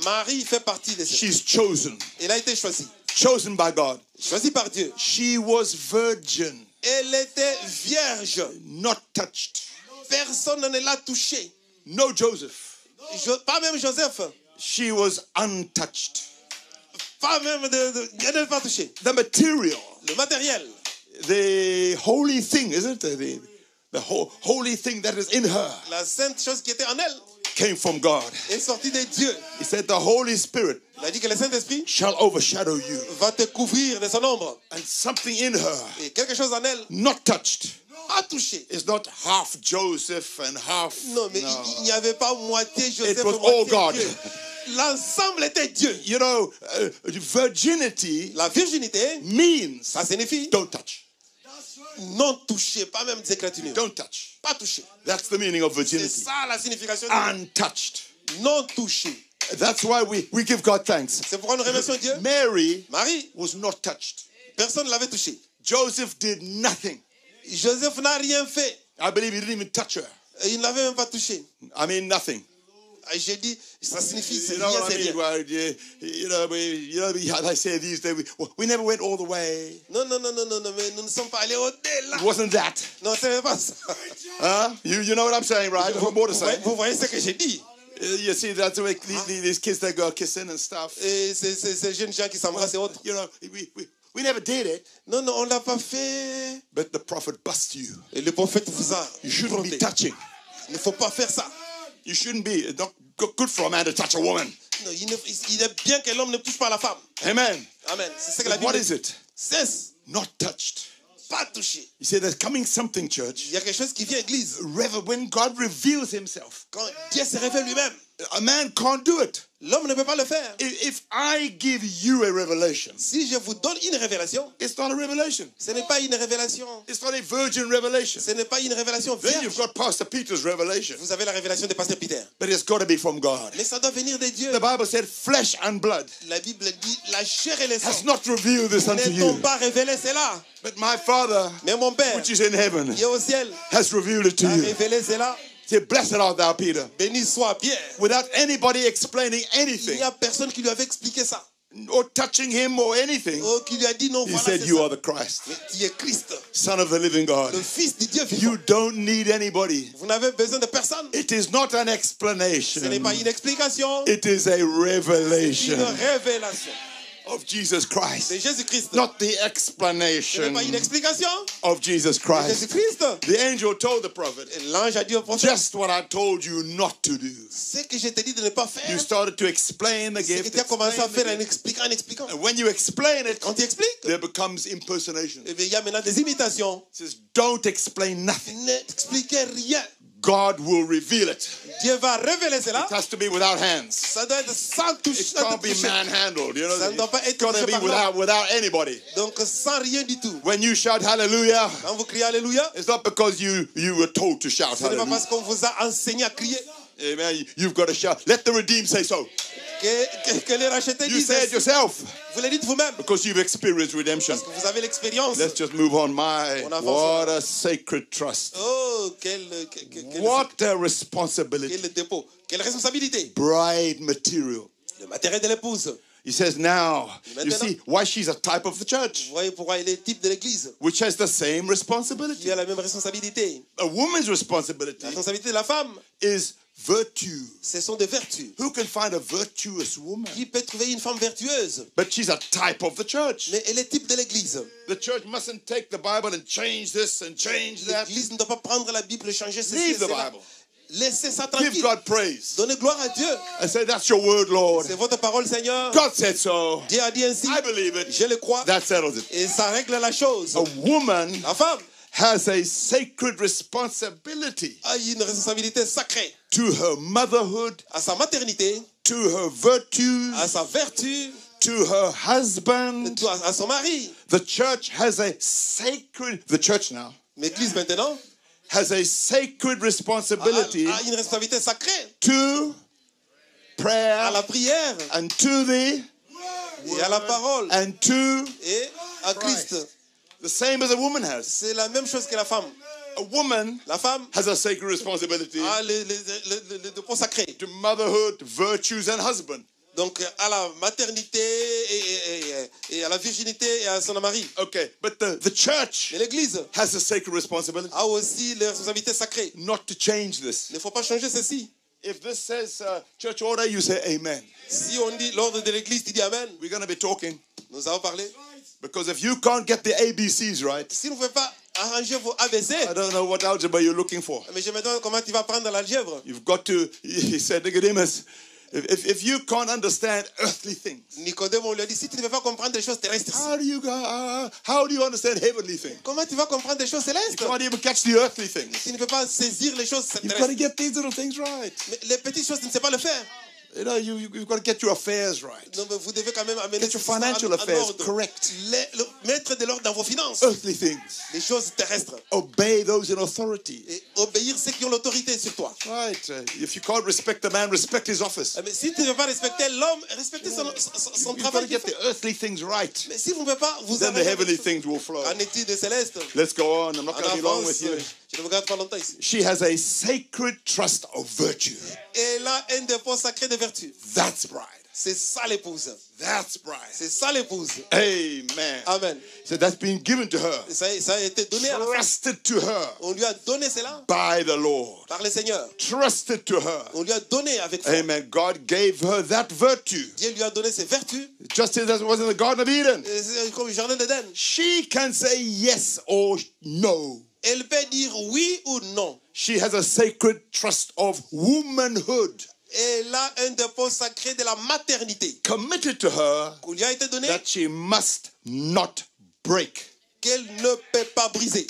Marie fait partie de cela. She's chosen. Elle a été choisie. Chosen by God. Choisie par Dieu. She was virgin, Elle était vierge. not touched. Personne ne l'a touchée. No Joseph. Pas même Joseph. She was untouched. Pas même elle n'est pas touchée. The material, Le matériel. the holy thing, isn't it? The holy thing that is in her La sainte chose qui était en elle came from God. est sortie de Dieu. He said the Holy Spirit Il a dit que le Saint-Esprit shall overshadow you. va te couvrir de son ombre. And something in her, Et quelque chose en elle, not touched, pas touché. is not half Joseph and half. Non, mais il n'y avait pas moitié Joseph, It was moitié all God. Dieu. L'ensemble était Dieu. You know, virginity La virginité, means ça signifie don't touch. non touché, pas même décrétiné. Don't touch. Pas touché. That's the meaning of C'est virginity. ça la signification de Untouched. non touché. That's why we give God thanks. C'est pourquoi nous remercions Dieu. Mary Marie, was not touched. personne ne l'avait touché. Joseph did nothing. Joseph n'a rien fait. I believe he didn't even touch her. Et il ne l'avait même pas touché. I mean, nothing. Et j'ai dit, ça signifie, c'est You know rien, what c'est I mean? rien. Well, I say these days, we never went all the way. Non, mais nous ne sommes pas allés au-delà. It wasn't that. Non, c'est pas ça. You know what I'm saying, right? What more to say? Vous voyez ce que j'ai dit. You see, that's the way these kids that go kissing and stuff. Et ces jeunes gens qui s'embrassent et autres. You know, we never did it, Non, on ne l'a pas fait. but the prophet busts you. Et le prophète vous a You shouldn't be confronté. touching. Il ne faut pas faire ça. You shouldn't be. It's not good for a man to touch a woman. Non, il est bien que l'homme ne touche pas la femme. Amen. Amen. C'est ce que la But what Bible is dit. it? Cesse. Not touched. Pas touché. You see, there's coming something, church. Il y a quelque chose qui vient à l'église. When God reveals himself, Quand Dieu se révèle lui-même, a man can't do it. l'homme ne peut pas le faire. If I give you a revelation, Si je vous donne une révélation, it's not a revelation. ce n'est pas une révélation. It's not a virgin revelation. Ce n'est pas une révélation Then you've vierge. got Pastor Peter's revelation. Vous avez la révélation de Pasteur Peter. But it's got to be from God. Mais ça doit venir de Dieu. The Bible said flesh and blood La Bible dit, la chair et le has sang not revealed this unto ne t'ont you. pas révélé cela. But my Father, Mais mon Père, which is in heaven, qui est au ciel, has revealed it to a you. révélé cela. Say, blessed art thou, Peter. Béni soit Pierre. Without anybody explaining Il anything n'y a personne qui lui avait expliqué ça. or touching him or anything, Oh, qui lui a dit non, he voilà, said, c'est you ça. are the Christ, Mais tu es Christ, Son of the living God. le Fils de Dieu vivant. You don't need anybody. Vous n'avez besoin de personne. It is not an Ce explanation. n'est pas une explication, It is a c'est une revelation. révélation. of Jesus de Christ. Jésus-Christ. Not the Ce n'est explanation pas une explication of Jesus de Christ. Jésus-Christ. The angel told the prophet, Et l'ange a dit au prophète, just what I told you not to do. ce que je t'ai dit de ne pas You faire, started to explain the c'est que gift. tu as commencé à faire explain en the gift. expliquant. And when you explain it, Quand tu expliques, there becomes impersonation. eh bien, il y a maintenant des imitations. It says, don't explain nothing. N'expliquez rien. God will reveal it. Dieu va révéler cela. It has to be without hands. Ça doit être sans touche. It can't be manhandled. You know, Ça ne doit pas it's être got to touché be par l'homme. without anybody. Donc sans rien du tout. When you shout hallelujah, Quand vous criez Alléluia, it's not because you were told to shout ce n'est pas hallelujah. parce qu'on vous a enseigné à crier Amen. You've got to shout. Let the redeemed say so. que les rachetés You disent. say it yourself Vous le dites vous-même. because you've experienced redemption. Parce que vous avez l'expérience. Let's just move on. On avance. What a sacred trust. Oh, quel What a responsibility. dépôt. Quelle responsabilité. Bride material. Le matériel de l'épouse. He says now, you Maintenant. see why she's a type of the church, Vous voyez pourquoi il est type de l'église. which has the same Il responsibility. a la même responsabilité. A woman's responsibility La responsabilité de la femme, is virtue. ce sont des vertus. Who can find a virtuous woman? Qui peut trouver une femme vertueuse? But she's a type of the church. Mais elle est type de l'église. The church mustn't take the Bible and change this and change that. L'église ne doit pas prendre la Bible et changer ceci et Leave the cela. Bible. Laissez ça Give tranquille. God praise. Donnez gloire à Dieu. And say, that's your word, Lord. C'est votre parole, Seigneur. God said so. Dieu a dit ainsi. I believe it. Je le crois. That settles it. Et ça règle la chose. A woman La femme has a sacred responsibility a une responsabilité sacrée to her motherhood, à sa maternité, to her virtues, à sa vertu, to her husband. à son mari. The church has a sacred, the church now, L'église maintenant has a sacred responsibility a une responsabilité sacrée to à prayer la prière and to the et à la parole and to et à Christ. the same as a woman has. C'est la même chose que la femme. A woman La femme has a sacred responsibility a le dépôt sacré. to motherhood, virtues, and husband. Donc à la maternité et à la virginité et à son mari. Okay, but the church Et l'église has a sacred responsibility a aussi les responsabilités sacrées. not to change this. Il ne faut pas changer ceci. If this says church order, you say amen. Si on dit l'ordre de l'église, tu dis Amen. We're going to be talking. Nous allons parler. Because if you can't get the ABCs right, Si vous ne pouvez pas arranger vos ABC, I don't know what algebra you're looking for. mais je me demande comment tu vas prendre l'algèbre. You've got to, he said, Nicodemus, if you can't understand earthly things, Nicodème, on lui a dit, si tu ne veux pas comprendre des choses terrestres, how do you understand heavenly things? comment tu vas comprendre des choses You célestes? can't even catch the earthly things. Tu ne peux pas saisir les choses You've got to terrestres. get these little things right. Mais les petites choses, tu ne sais pas le faire. You know, you've got to get your affairs right. Donc vous devez quand même amener Get your ces histoires financial en affairs ordre. correct. Mettre de l'ordre dans vos finances. Earthly things. Les choses terrestres. Obey those in authority. Et obéir ceux qui ont l'autorité sur toi. Right. If you can't respect the man, respect his office. Mais si tu ne veux pas respecter l'homme, respectez son You've got travail. to get the earthly things right. Mais si vous ne pouvez pas vous Then the arrêter heavenly things will flow. en études célestes, Let's go on. I'm not en going to be long avance, with you. je ne vous garde pas longtemps ici. She has a sacred trust of virtue. Elle a un dépôt sacré de vertu. That's bride. C'est ça l'épouse. That's bride. C'est ça l'épouse. Amen. Amen. So that's been given to her. Ça a été donné à la femme. Trusted to her On lui a donné cela by the Lord. par le Seigneur. Trusted to her. On lui a donné avec foi. Amen. God gave her that virtue. Dieu lui a donné ses vertus. Just as it was in the Garden of Eden. C'est comme le jardin d'Éden. She can say yes or no. Elle peut dire oui ou non. She has a sacred trust of womanhood Elle a un dépôt sacré de la maternité committed to her qui lui a été donné, that she must not break. qu'elle ne peut pas briser.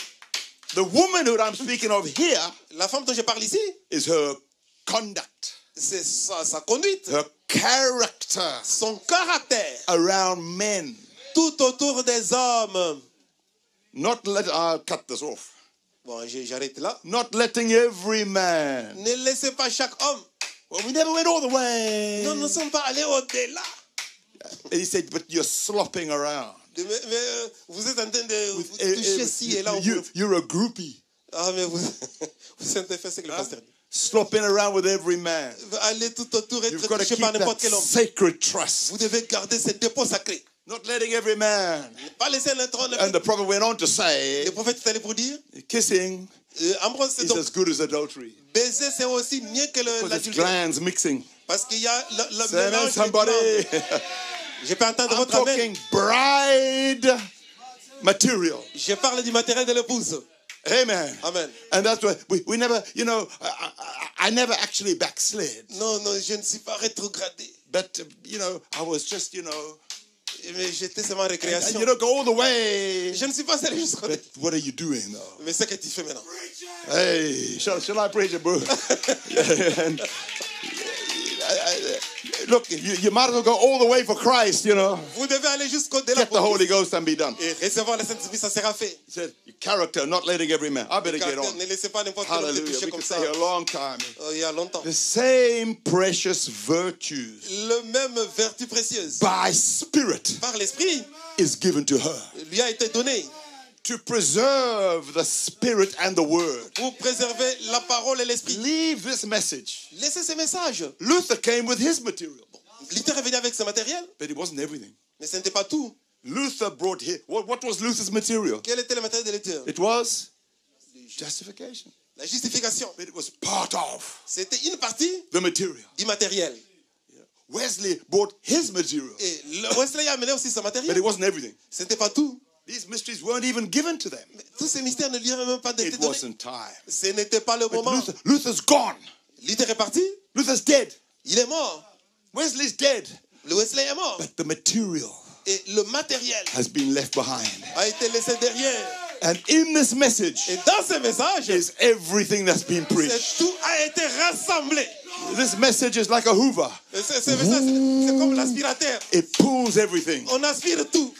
The womanhood I'm speaking of here La femme dont je parle ici, is her conduct, c'est sa conduite, her character son caractère, around men. tout autour des hommes. Not let, I'll cut this off. Bon, j'arrête là. Not letting every man. Ne laissez pas chaque homme. Well, we never went all the way. Nous ne sommes pas allés au-delà. And he said, but you're slopping around. Mais vous êtes en train de vous toucher ci et là. You're a groupie. Ah, mais vous êtes fait ce que le pasteur dit. Slopping around with every man. Allez tout autour et You've être got to touché keep par that n'importe quel homme. sacred trust. Vous devez garder ce dépôt sacré. Not letting every man. Ne pas laisser l'intron. And the prophet went on to say, Le prophète est allé pour dire, kissing Ambrose, c'est is donc as good as adultery. baiser, c'est aussi mieux que Because it's l'adultère. glands mixing. Parce qu'il y a le Say amen, mélange des somebody. glandes. Je peux entendre I'm votre amen. talking bride material. Je parle du matériel de l'épouse. Amen. Amen. And that's why we never, you know, I never actually backslid. Non, non, je ne suis pas rétrogradé. But, you know, I was just, you know, Mais j'étais seulement en and récréation. you don't go all the way. Je ne suis pas allé jusqu'au But what are you doing, though? Mais ce que tu fais maintenant. Hey, shall I preach it, bro? And, look, you might as well go all the way for Christ, you know. Vous devez aller jusqu'au-delà Get the Holy Ghost and be done. et recevoir le Saint-Esprit, ça sera fait. He said, character, not letting every man. I better get on. Ne laissez pas n'importe quel homme te Hallelujah. toucher We comme could ça. stay here a long time. Il y a longtemps. The same precious virtues Le même vertu précieuse by Spirit par l'Esprit is given to her lui a été donnée to preserve the Spirit and the Word. pour préserver la parole et l'Esprit. Leave this message. Laissez ces messages. Luther came with his material, Luther est venu avec ce matériel, but it wasn't everything. mais ce n'était pas tout. Luther brought his, what was Luther's material? Quel était le matériel de Luther? It was justification. La justification. But it was part of C'était une partie the material. du matériel. Wesley brought his material, Et Wesley a amené aussi son but matériel. it wasn't everything. Ce n'était pas tout. These mysteries weren't even given to them. Mais tous ces mystères ne lui avaient même pas été It donnés. wasn't time. Ce n'était pas le But moment. Luther's gone. Luther est parti. Luther's dead. Il est mort. Wesley's dead. Le Wesley est mort. But the material Et le matériel has been left behind. a été laissé derrière. And in this message Et dans ce message, is everything that's been preached. tout a été rassemblé. This message is like a Hoover. Ce message, c'est comme l'aspirateur. It pulls everything On aspire tout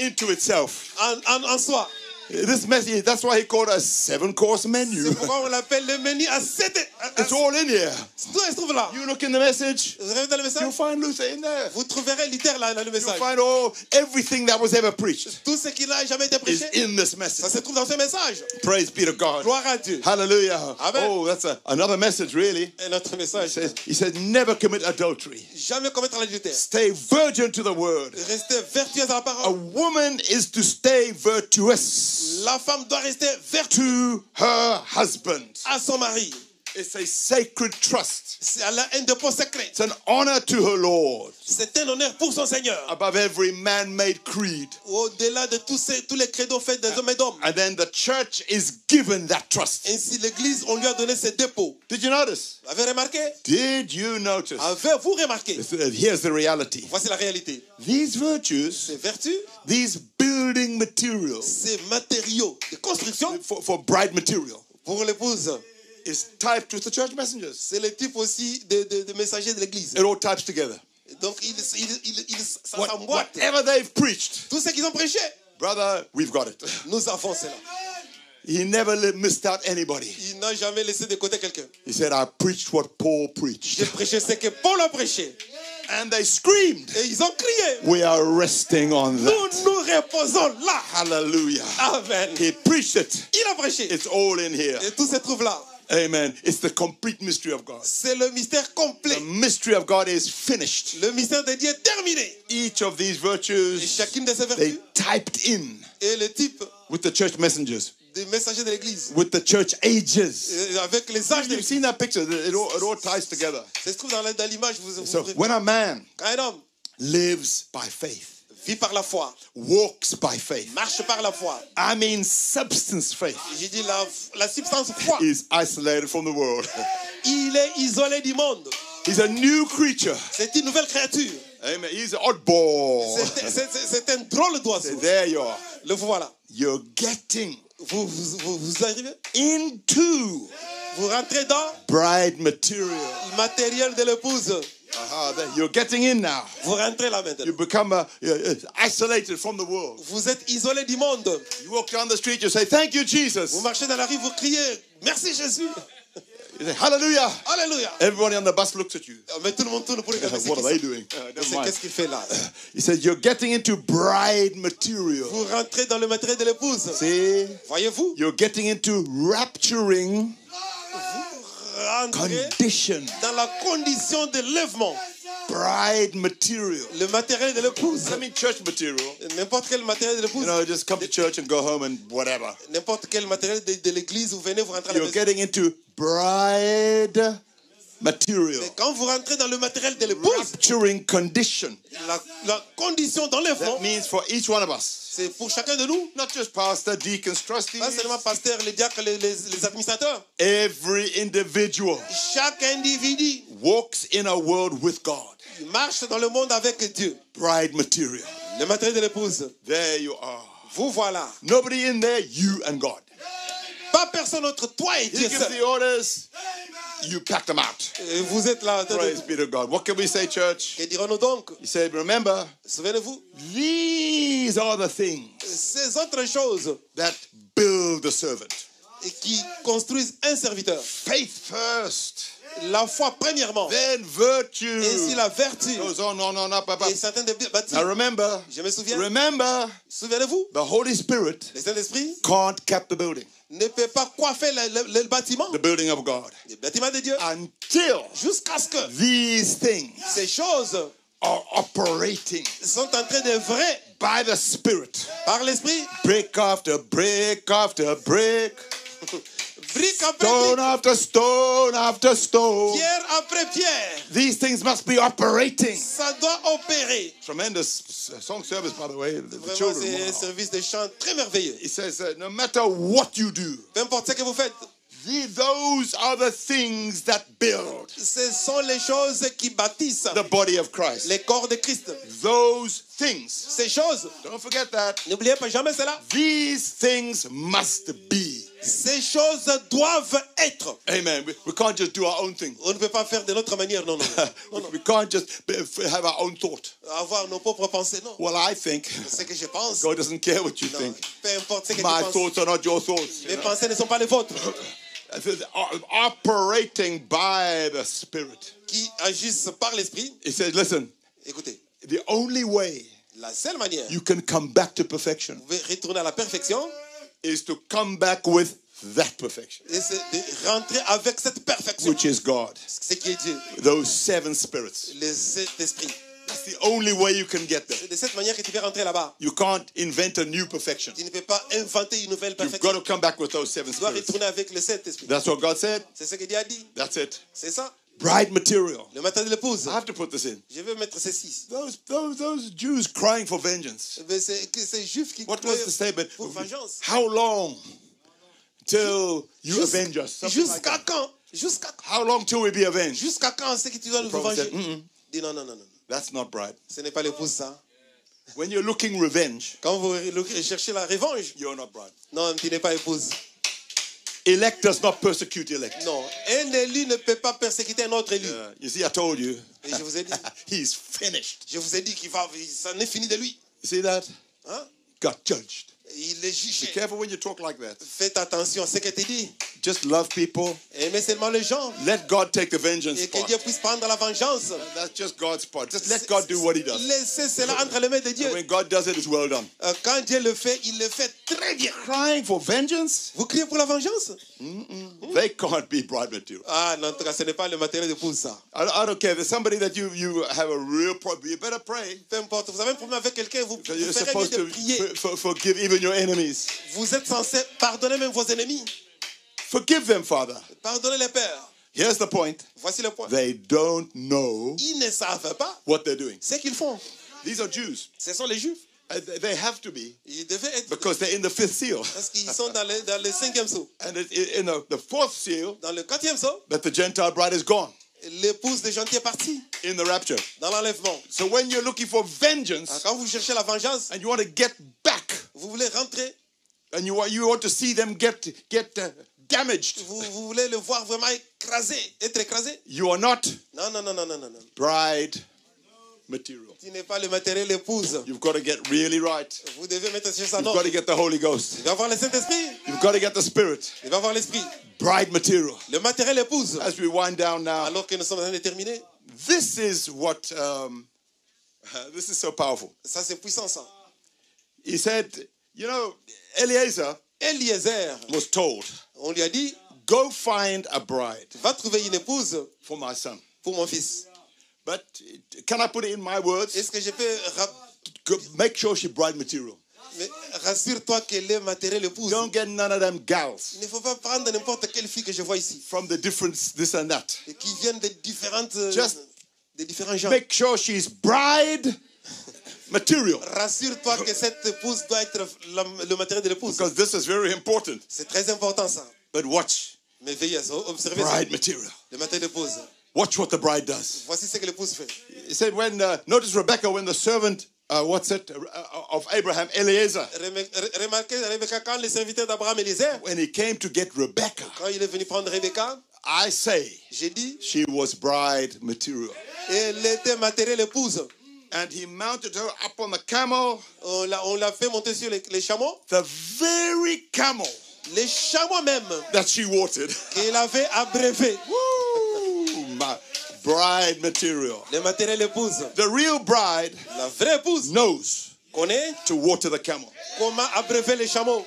into itself. en soi. This message, that's why he called a 7-course menu. C'est pourquoi on l'appelle le menu à 7. It's all in here. Tout se trouve là. You look in the message, Vous regardez dans le you'll message, find Luther in there. vous trouverez Luther là dans le You'll message. find everything that was ever preached Tout ce qui n'a jamais été is prêché, in this ça message. se trouve dans ce message. Praise be to God. Gloire à Dieu. Hallelujah. Amen. Oh, that's another message, really. Et notre message, He said, never commit adultery. jamais commettre l'adultère. Stay virgin to the word. Restez vertueuse à la A parole. woman is to stay virtuous La femme doit rester vertueuse to her husband. à son mari. It's a sacred trust. Elle a un dépôt secret. It's an honor to her Lord. C'est un honneur pour son Seigneur. Above every man-made creed. Au-delà de tous les credos faits des hommes et d'hommes. And then the church is given that trust. Ainsi, l'Église, on lui a donné ses dépôts. Did you notice? Avez remarqué? Did you notice? Avez-vous remarqué? Here's the reality. Voici la réalité. These virtues, Ces vertus, these building materials ces matériaux de construction for bride material pour l'épouse, is typed with the church messengers. c'est le type aussi de messagers de l'Église. It all types together. Donc, ça s'emboîte. Whatever they've preached, Tout ce qu'ils ont prêché, brother, we've got it. nous avons cela. He never missed out anybody. Il n'a jamais laissé de côté quelqu'un. He said, I preached what Paul J'ai preached. prêché ce que Paul a prêché. And they screamed, Et ils ont crié. we are resting on Nous that. nous reposons là. Hallelujah. Amen. He preached it. Il a prêché. It's all in here. Et tout se trouve là. Amen. It's the complete mystery of God. C'est le mystère complet. The mystery of God is finished. Le mystère de Dieu est terminé. Each of these Et virtues, chacune de ces they vertus typed in est le type with the church messengers, des messagers de l'Église. with the church ages. Avec les âges de You've seen that picture. It all ties together. Ça se trouve dans l'image. So when a man Quand un homme lives by faith, vit par la foi, walks by faith, marche par la foi. I mean substance faith, J'ai dit la substance foi. is isolated from the world. Il est isolé du monde. He's a new creature. C'est une nouvelle créature. Amen. He's an oddball. C'est un drôle d'oiseau. There you are. Le voilà. You're getting Vous arrivez, into vous rentrez dans bride material. le matériel de l'épouse. You're getting in now. Vous rentrez là maintenant. You become isolated from the world. Vous êtes isolé du monde. You walk down the street, you say, thank you, Vous Jesus. marchez dans la rue, vous criez, merci Jésus. You say, hallelujah. Alléluia. Everybody on the bus looks at you. Mais tout le monde tourne pour regarder ce What are they qu'il doing? fait. Qu'est-ce qu'il fait là? He said, you're getting into bride material. Vous rentrez dans le matériel de l'épouse. See? Voyez-vous? You're getting into rapturing Rentrez condition. dans la condition de lèvement. Bride material. Le matériel de l'épouse. I mean church material. N'importe quel matériel de l'épouse. You know, just come to church and go home and whatever. N'importe quel matériel de l'église, vous venez, vous rentrez à la You're maison. getting into bride material, Mais quand vous rentrez dans le matériel de l'épouse, rapturing condition, la condition dans les that fonds, means for each one of us, c'est pour chacun de nous. not just pastor, deacons, trustees, Pas seulement pasteur, les diacres, les administrateurs. every individual Chaque individu walks in a world with God. marche dans le monde avec Dieu. Bride material. Le matériel de l'épouse. There you are. Vous voilà. Nobody in there, you and God. Pas personne autre, toi et He Dieu gives seul. the orders, you pack them out. Et vous êtes là. Praise be to God. What can we say, church? Que dirons-nous donc? He said, remember, Souvenez-vous, these are the things ces autres choses that build the servant. qui construisent un serviteur. Faith first, La foi premièrement. then virtue. Ainsi la vertu. Goes on, papa. Et certains des bâtis. Now remember, Je me souviens. remember, Souvenez-vous, the Holy Spirit le Saint-Esprit can't cap the building, ne peut pas coiffer le bâtiment. the building of God, Le bâtiment de Dieu. until Jusqu'à ce que these things ces choses are operating sont en train de vrai by the Spirit. par l'Esprit. Brick after brick after brick, Brique après stone brique. after stone after stone. Pierre après pierre. These things must be operating. Ça doit opérer. Tremendous song service, by the way. The Vraiment, children. c'est un Wow. service de chant très merveilleux. He says, no matter what you do, Peu importe ce que vous faites, those are the things that build ce sont les choses qui bâtissent the body of Christ. les corps de Christ. Those things. Ces choses, Don't forget that. n'oubliez pas jamais cela. These things must be. Ces choses doivent être. Amen. We can't just do our own thing. On ne peut pas faire de notre manière, non, non. Non, non. We can't just have our own thought. Avoir nos propres pensées, non. Well, I think C'est ce que je pense. God doesn't care what you Non, think. peu importe ce que tu My penses. thoughts are not your thoughts. Mes pensées ne sont pas les vôtres. Operating by the Spirit. Qui agissent par l'Esprit. He says, listen, Écoutez, the only way la seule manière you can come back to perfection vous pouvez retourner à la perfection, is to come back with that perfection, et c'est de rentrer avec cette perfection. which is God. Ce qui est Dieu, Those 7 spirits. le Saint-Esprit. That's the only way you can get there. C'est de cette manière que tu peux rentrer là-bas. You can't invent a new perfection. Tu ne peux pas inventer une nouvelle You've perfection. got to come back with those 7 Tu dois spirits. retourner avec le Saint-Esprit. That's what God said. C'est ce que Dieu a dit. That's it. C'est ça. Bride material. Le matin de l'épouse. I have to put this in. Je vais mettre ceci. Those Jews crying for vengeance. Mais c'est que ces juifs qui What was the statement? pour vengeance. How long till you avenge us? Something like Jusqu'à that. quand? Jusqu'à quand? How long till we be avenged? Jusqu'à quand c'est que tu dois nous prophet venger? said, Dis non, non, non, non. That's not bride. Ce n'est pas l'épouse ça. When you're looking revenge, Quand vous cherchez la revanche, you're not bride. non, tu n'es pas épouse. Elect does not persecute elect. Non, un élu ne peut pas persécuter un autre élu. You see, I told you. Et je vous ai dit, He's finished. je vous ai dit ça n'est fini de lui. You see that? Hein? Got judged. Il est Be jugé. careful when you talk like that. Faites attention à ce que tu dis. Just love people. Aimez seulement les gens. Let God take the vengeance Et que part. Dieu puisse prendre la vengeance. That's just God's part. Just let God do what He does. Laissez cela entre les mains de Dieu. And when God does it, it's well done. Quand Dieu le fait, il le fait très bien. Crying for vengeance? Vous criez pour la vengeance? They can't be bride material. Ah, non, en tout cas, ce n'est pas le matériel d'épouse, ça. I don't care. There's somebody that you have a real problem. You better pray. Peu importe, vous avez un problème avec quelqu'un, vous Because you're ferez mieux supposed de to prier. forgive even your enemies. Vous êtes censé pardonner même vos ennemis. Forgive them, Father. Pardonnez les pères. Here's the point. Voici le point. They don't know Ils ne savent pas what they're doing. ce qu'ils font. These are Jews. Ce sont les Juifs. They have to be Ils devaient être... because they're in the 5th seal. Parce qu'ils sont dans le 5e sceau. And in the 4th seal, Dans le 4e sceau, that the Gentile bride is gone l'épouse des gentils est partie in the rapture. dans l'enlèvement. So when you're looking for vengeance Quand vous cherchez la vengeance, and you want to get back vous voulez rentrer, and you want to see them get damaged, vous voulez le voir vraiment écrasé, être écrasé. you are not Non, non, non, non, non, non. non. bride material. Tu n'es pas le matériel épouse. You've got to get really right. Vous devez mettre sur ça. You've Non. got to get the Holy Ghost. Il va avoir le Saint-Esprit. You've got to get the Spirit. Il va avoir l'Esprit. Bride material. Le matériel épouse. As we wind down now, Alors que nous sommes en train de terminer. this is what, this is so powerful. Ça, c'est puissant, ça. He said, Eliezer Eliezer, was told, on lui a dit, go find a bride va trouver une épouse for my son. pour mon fils. But can I put it in my words? Est-ce que je peux... Make sure she's bride material. Mais rassure-toi que les matériels épousent. Don't get none of them gals Il ne faut pas prendre n'importe quelle fille que je vois ici from the different this and that. et qui viennent de Just des différents genres. make sure she's bride material, Rassure-toi que cette épouse doit être le matériel de l'épouse. because this is very important. C'est très important ça. But watch, Mais veillez à ça, observez ça. bride material. Le matériel d'épouse. Watch what the bride does. Voici ce que l'épouse fait. He said, notice Rebecca, when the servant, of Abraham, Eliezer, Remarquez, Rebecca, quand les serviteurs d'Abraham Eliezer, when he came to get Rebecca, quand il est venu prendre Rebecca, I say j'ai dit, she was bride material. elle était matériel épouse. And he mounted her up on the camel, On l'a fait monter sur les chameaux. the very camel Les chameaux même that she watered. qu'il avait abrévé. Woo! My bride material. Le matériel épouse. The real bride La vraie épouse knows connaît to water the camel. comment abréver les chameaux.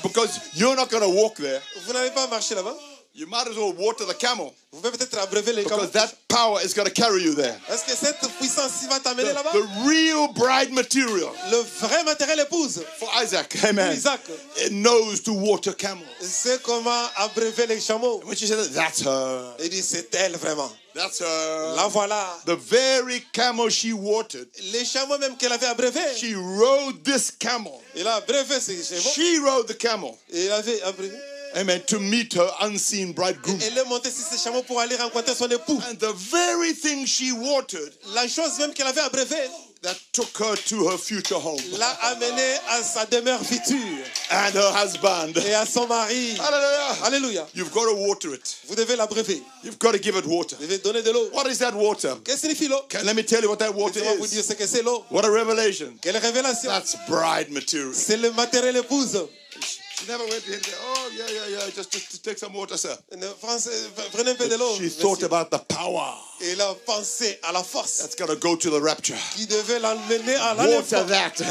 Because you're not going to walk there. Vous n'allez pas marcher là-bas. You might as well water the camel, Vous pouvez peut-être abréver les chameaux. because that power is going to carry you there. Est-ce que cette puissance va t'amener là-bas? The real bride material Le vrai matériel épouse. for Isaac, amen, Isaac. it knows to water camels. C'est comment abréver les chameaux. When she said that, that's her. Il dit c'est elle vraiment. That's her. La voilà. The very camel she watered, Les chameaux même qu'elle avait abrévé. she rode this camel. Il a abrévé ces chameaux. She rode the camel, Et il avait abrévé. amen, to meet her unseen bridegroom. Elle est montée sur ces chameaux pour aller rencontrer son époux. And the very thing she watered La chose même qu'elle avait abrévée that took her to her future home l'a amenée à sa demeure future and her husband. et à son mari. Hallelujah. Alléluia. You've got to water it. Vous devez l'abréver. You've got to give it water. Vous devez donner de l'eau. What is that water? Qu'est-ce que signifie l'eau? Let me tell you what that water Laissez-moi vous dire is. ce que c'est l'eau. What a revelation. Quelle révélation. That's bride material. C'est le matériel épouse. She never went to him and said, oh, yeah, just take some water, sir. Prenez un peu de l'eau. She thought about the power Et il a pensé à la force that's going to go to the rapture. qui devait l'emmener à Water l'enlèvement. that, Il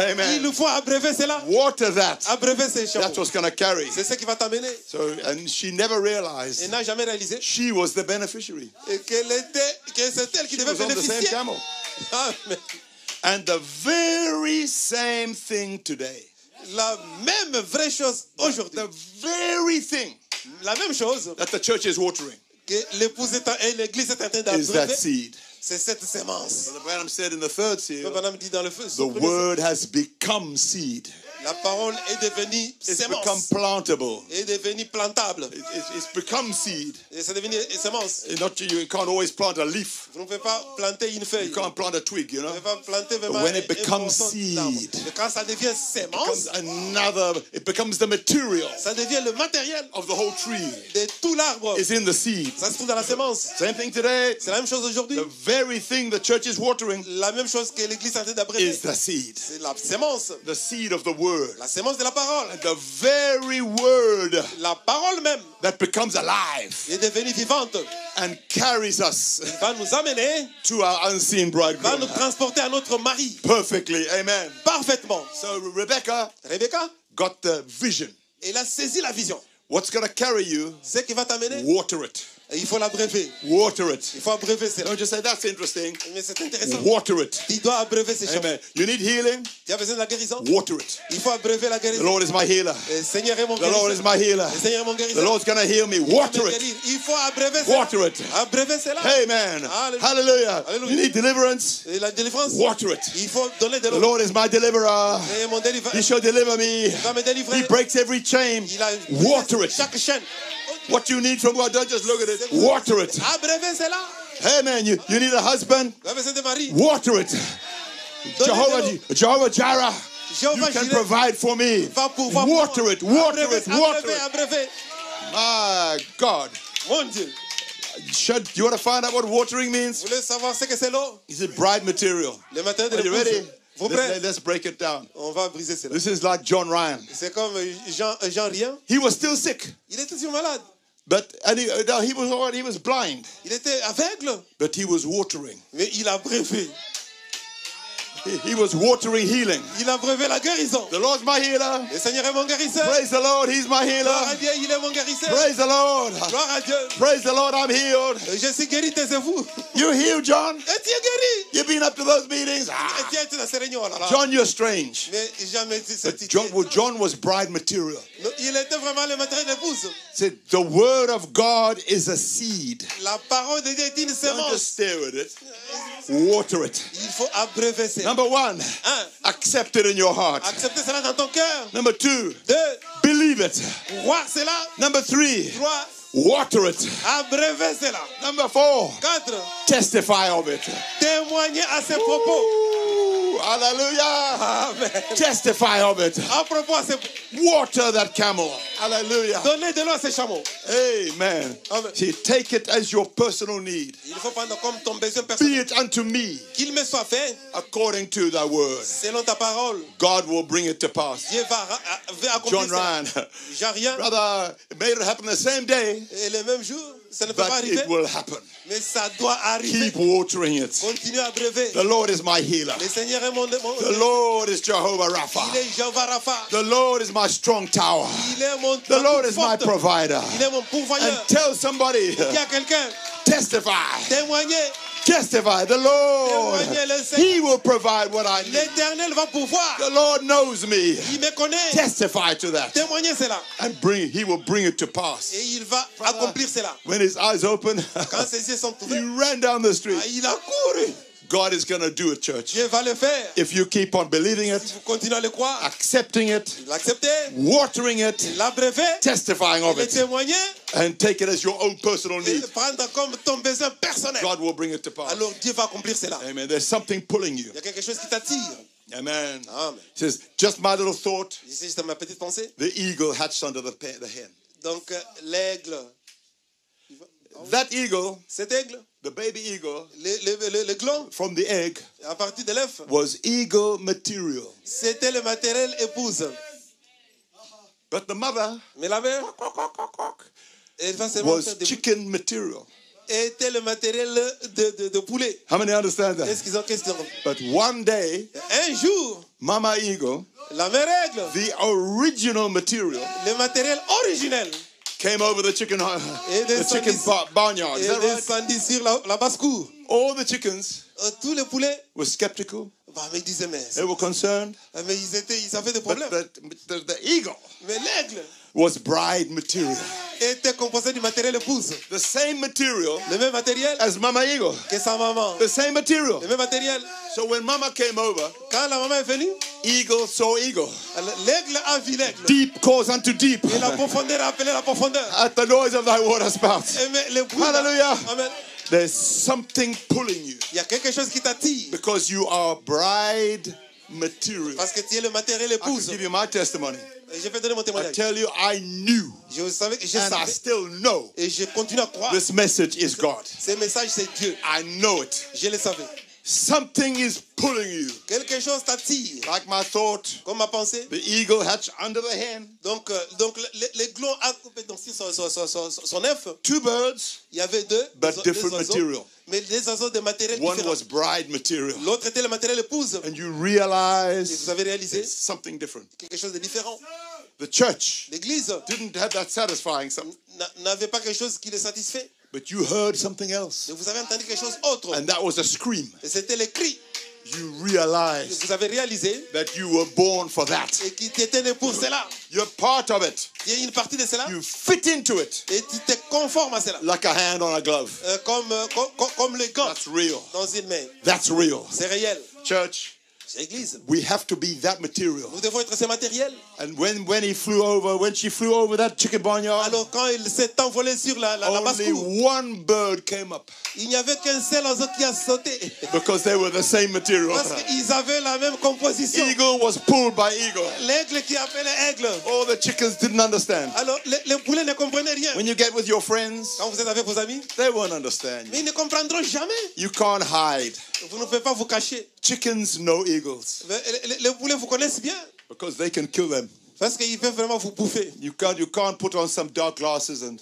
amen. faut abréver cela. Water that. Abréver ces That's chameaux. what's going to carry. C'est ce qui va t'amener. So, and she never Elle realized n'a jamais réalisé she was the beneficiary. et que c'est elle qui She devait was on the same bénéficier. camel. Amen. And the very same thing today. La même vraie chose aujourd'hui. The very thing La même chose that the church is watering que l'épouse et l'église est en train is that d'abréver. seed. C'est cette sémence. Brother Branham said in the third seal, Comme Madame dit dans le feu. the word has become seed. La parole est devenue It's become sémence. plantable. Est devenue plantable. It's become seed. Et c'est devenu sémence. You can't always plant a leaf. Vous ne pouvez pas planter une feuille. You can't plant a twig, you Vous know. ne pouvez pas planter vraiment when it un becomes morceau seed, d'arbre. Et quand ça devient sémence, It becomes the material ça devient le matériel of the whole tree. de tout l'arbre. Is in the seed. Ça se trouve dans la sémence. Same thing today. C'est la même chose aujourd'hui. The very thing the church is watering La même chose que l'église est en train d'abréver. is the seed. C'est la sémence. The seed of the word. La sémence de la parole. The very word La parole même that becomes alive est devenue vivante. and carries us Il va nous amener, to our unseen va bridegroom nous transporter à notre mari. perfectly. Amen. Parfaitement. So Rebecca Rebecca, got the vision. elle a saisi la vision. What's going to carry you? Ce qui va t'amener, Water it. il faut l'abréver. Water it. Il faut abréver cela. Don't just say that's interesting. Mais c'est intéressant. Water it. Tu dois abréver ces choses. Amen. You need healing? Tu as besoin de la guérison? Water it. Il faut abréver la The guérison. Lord is my healer. Le Seigneur est mon The Lord is guérisseur. my healer. Le Seigneur est mon The guérisseur. Lord's going to heal me. Il va Water me it. guérir. Il faut abréver cela. Water it. Abréver cela. Amen. Hallelujah. Hallelujah. Hallelujah. You need deliverance? Et la délivrance, Water it. il faut donner de The l'eau. Lord is my deliverer. Et mon délivreur, He shall deliver me. il va me délivrer. He breaks every chain. Il a Water it. chaque chaîne. What you need from God, don't just look at it. Water it. Abréver cela. Amen. You need a husband? Tu as besoin de mari. Water it. Jehovah Jireh, you Jéhovah can Jireh provide for me. va pouvoir Water it. Water abréver, it. Water abréver, it. abréver. My God. Mon Dieu. You want to find out what watering means? Vous voulez savoir ce que c'est l'eau? He said bride material. Le matériel de Are you l'épouse. ready? Vous prêts? Let's break it down. On va briser cela. This is like John Ryan. C'est comme Jean Rien. He was still sick, Il était toujours malade. he was blind, Il était aveugle. but he was watering. Mais il a abrévé. He was watering healing. Il a brevé la guérison. The Lord's my healer. Le Seigneur est mon guérisseur. Praise the Lord, He's my Gloire à healer. Dieu, il est mon guérisseur. Praise the Lord. Gloire à Dieu. Praise the Lord, I'm healed. Je suis guéri, taisez-vous. You healed, John? Et tu es guéri. You've been up to those meetings? Et Ah. tu as été dans ces réunions. Oh là là. John, you're strange. Mais jamais dit But John was bride material. Il était vraiment le matériel d'épouse. Said the word of God is a seed. La parole de Dieu est une Don't semence. just stare at it. Water it. Il faut abreuver cela. Number one, accept it in your heart. Accepter cela dans ton cœur. Number two, 2. believe it. Croire cela. Number three, 3. water it. Abreuver cela. Number 4, 4. testify of it. Témoigner à ses propos. Ooh, hallelujah. Amen. Testify of it. À propos à ses Water that camel. Hallelujah. Donnez de l'eau à ses chameaux. Amen. Amen. See, take it as your personal need. Il faut prendre comme ton besoin Be personnel. it unto me Qu'il me soit fait according to thy word. selon ta parole. God will bring it to pass. Dieu va accomplir John cela. Ryan, J'ai rien. brother, it made it happen the same day, Et le même jour, ça ne peut pas but arriver. it will happen. Mais ça doit arriver. Keep watering it. Continue à brever. The Lord is my healer. Le Seigneur est mon The Lord is Jehovah Rapha. Il est Jéhovah Rapha. The Lord is my strong tower. Il est mon The Lord is my forte. provider. Il est mon pourvoyeur. And tell somebody, Il y a quelqu'un. testify, Témoigner. testify. The Lord, Témoigner le Seigneur. He will provide what I need. L'Éternel va pouvoir. The Lord knows me. Il me connaît. Testify to that. Témoigner cela. And He will bring it to pass. Et il va accomplir cela. When his eyes open, Quand ses yeux sont ouverts, he ran down the street. il a couru. God is going to do it, church. Dieu va le faire. If you keep on believing Si it, vous continuez à le croire, accepting it, l'accepter, watering it, l'abreuver, testifying of le it, témoigner and take it as your own personal et need, le prendre comme ton besoin personnel. God will bring it to pass. Alors Dieu va accomplir cela. Amen. There's something pulling you. Il y a quelque chose qui t'attire. Amen. Amen. He says, just my little thought, Ici, juste ma petite pensée. the eagle hatched under the hen. Donc, l'aigle, That eagle, cet aigle, the baby eagle, le gland, from the egg, à partir de l'œuf, was eagle material. c'était le matériel épouse. But the mother Mais la mère, elle va seulement was faire des chicken material. était le matériel de poulet. How many understand that? Qu'est-ce qu'ils ont? But one day, Un jour, Mama Eagle, la mère aigle, the original material, le matériel originel, came over the chicken barnyard. est Is that right? descendu sur la basse-cour. All the chickens Tous les poulets, were skeptical. mais ils disaient, They were concerned. mais ils avaient des problèmes. But the eagle Mais l'aigle was bride material. était composé du matériel épouse. The same material Le même matériel as Mama Eagle. que sa maman. The same material. Le même matériel. So when Mama came over, Quand la maman est venue, eagle saw eagle. l'aigle a vu l'aigle. Deep calls unto deep. Et la profondeur a appelé la profondeur. At the noise of thy water spouts. Et mais le bruit, Hallelujah. Amen. There's something pulling you Il y a quelque chose qui t'attire. because you are bride material. Parce que tu es le matériel I épouse. can give you my testimony. Et je vais donner mon I témoignage. tell you, I knew Je savais, and I still know et je continue à croire. this message is God. Ce message, c'est Dieu. I know it. Je le savais. Something is pulling you. Quelque chose t'attire. Like my thought, Comme ma pensée. the eagle hatched under the hen. Donc l'aiglon a coupé donc, son œuf. 2 birds, Il y avait deux but different oiseaux, material. mais des oiseaux de matériel One différents. was bride material. L'autre était le matériel épouse. And you Et realize vous avez réalisé it's something different. quelque chose de différent. The church L'église didn't have that satisfying something, n'avait pas quelque chose qui le satisfait. but you heard something else. Mais vous avez entendu quelque chose autre. And that was a scream. Et c'était le cri. You realize Vous avez réalisé that you were born for that. et qui était né pour cela. You're part of it. Il y a une partie de cela You fit into it et tu te conformes à cela. like a hand on a glove. Comme le gant That's real. dans une main. That's real. C'est réel. Church, Église, we have to be that material. nous devons être ce matériel. And when she flew over that chicken barnyard, Alors quand il s'est envolé sur la only basse-cour, one bird came up il n'y avait qu'un seul oiseau qui a sauté. because they were the same material. Parce qu'ils avaient la même composition. Eagle was pulled by eagle. L'aigle qui appelait aigle. All the chickens didn't understand. Alors les poulets ne comprenaient rien. When you get with your friends, Quand vous êtes avec vos amis, they won't understand mais you. ils ne comprendront jamais. You can't hide. Vous ne pouvez pas vous cacher. Chickens know eagles Les poulets vous connaissent bien. because they can kill them. Parce qu'ils peuvent vraiment vous bouffer. You can't put on some dark glasses and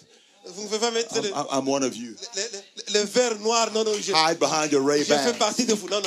Vous ne pouvez pas mettre I'm one of you. le verre noir. Non, je Hide behind your fais Ray-Ban. partie de vous. Non.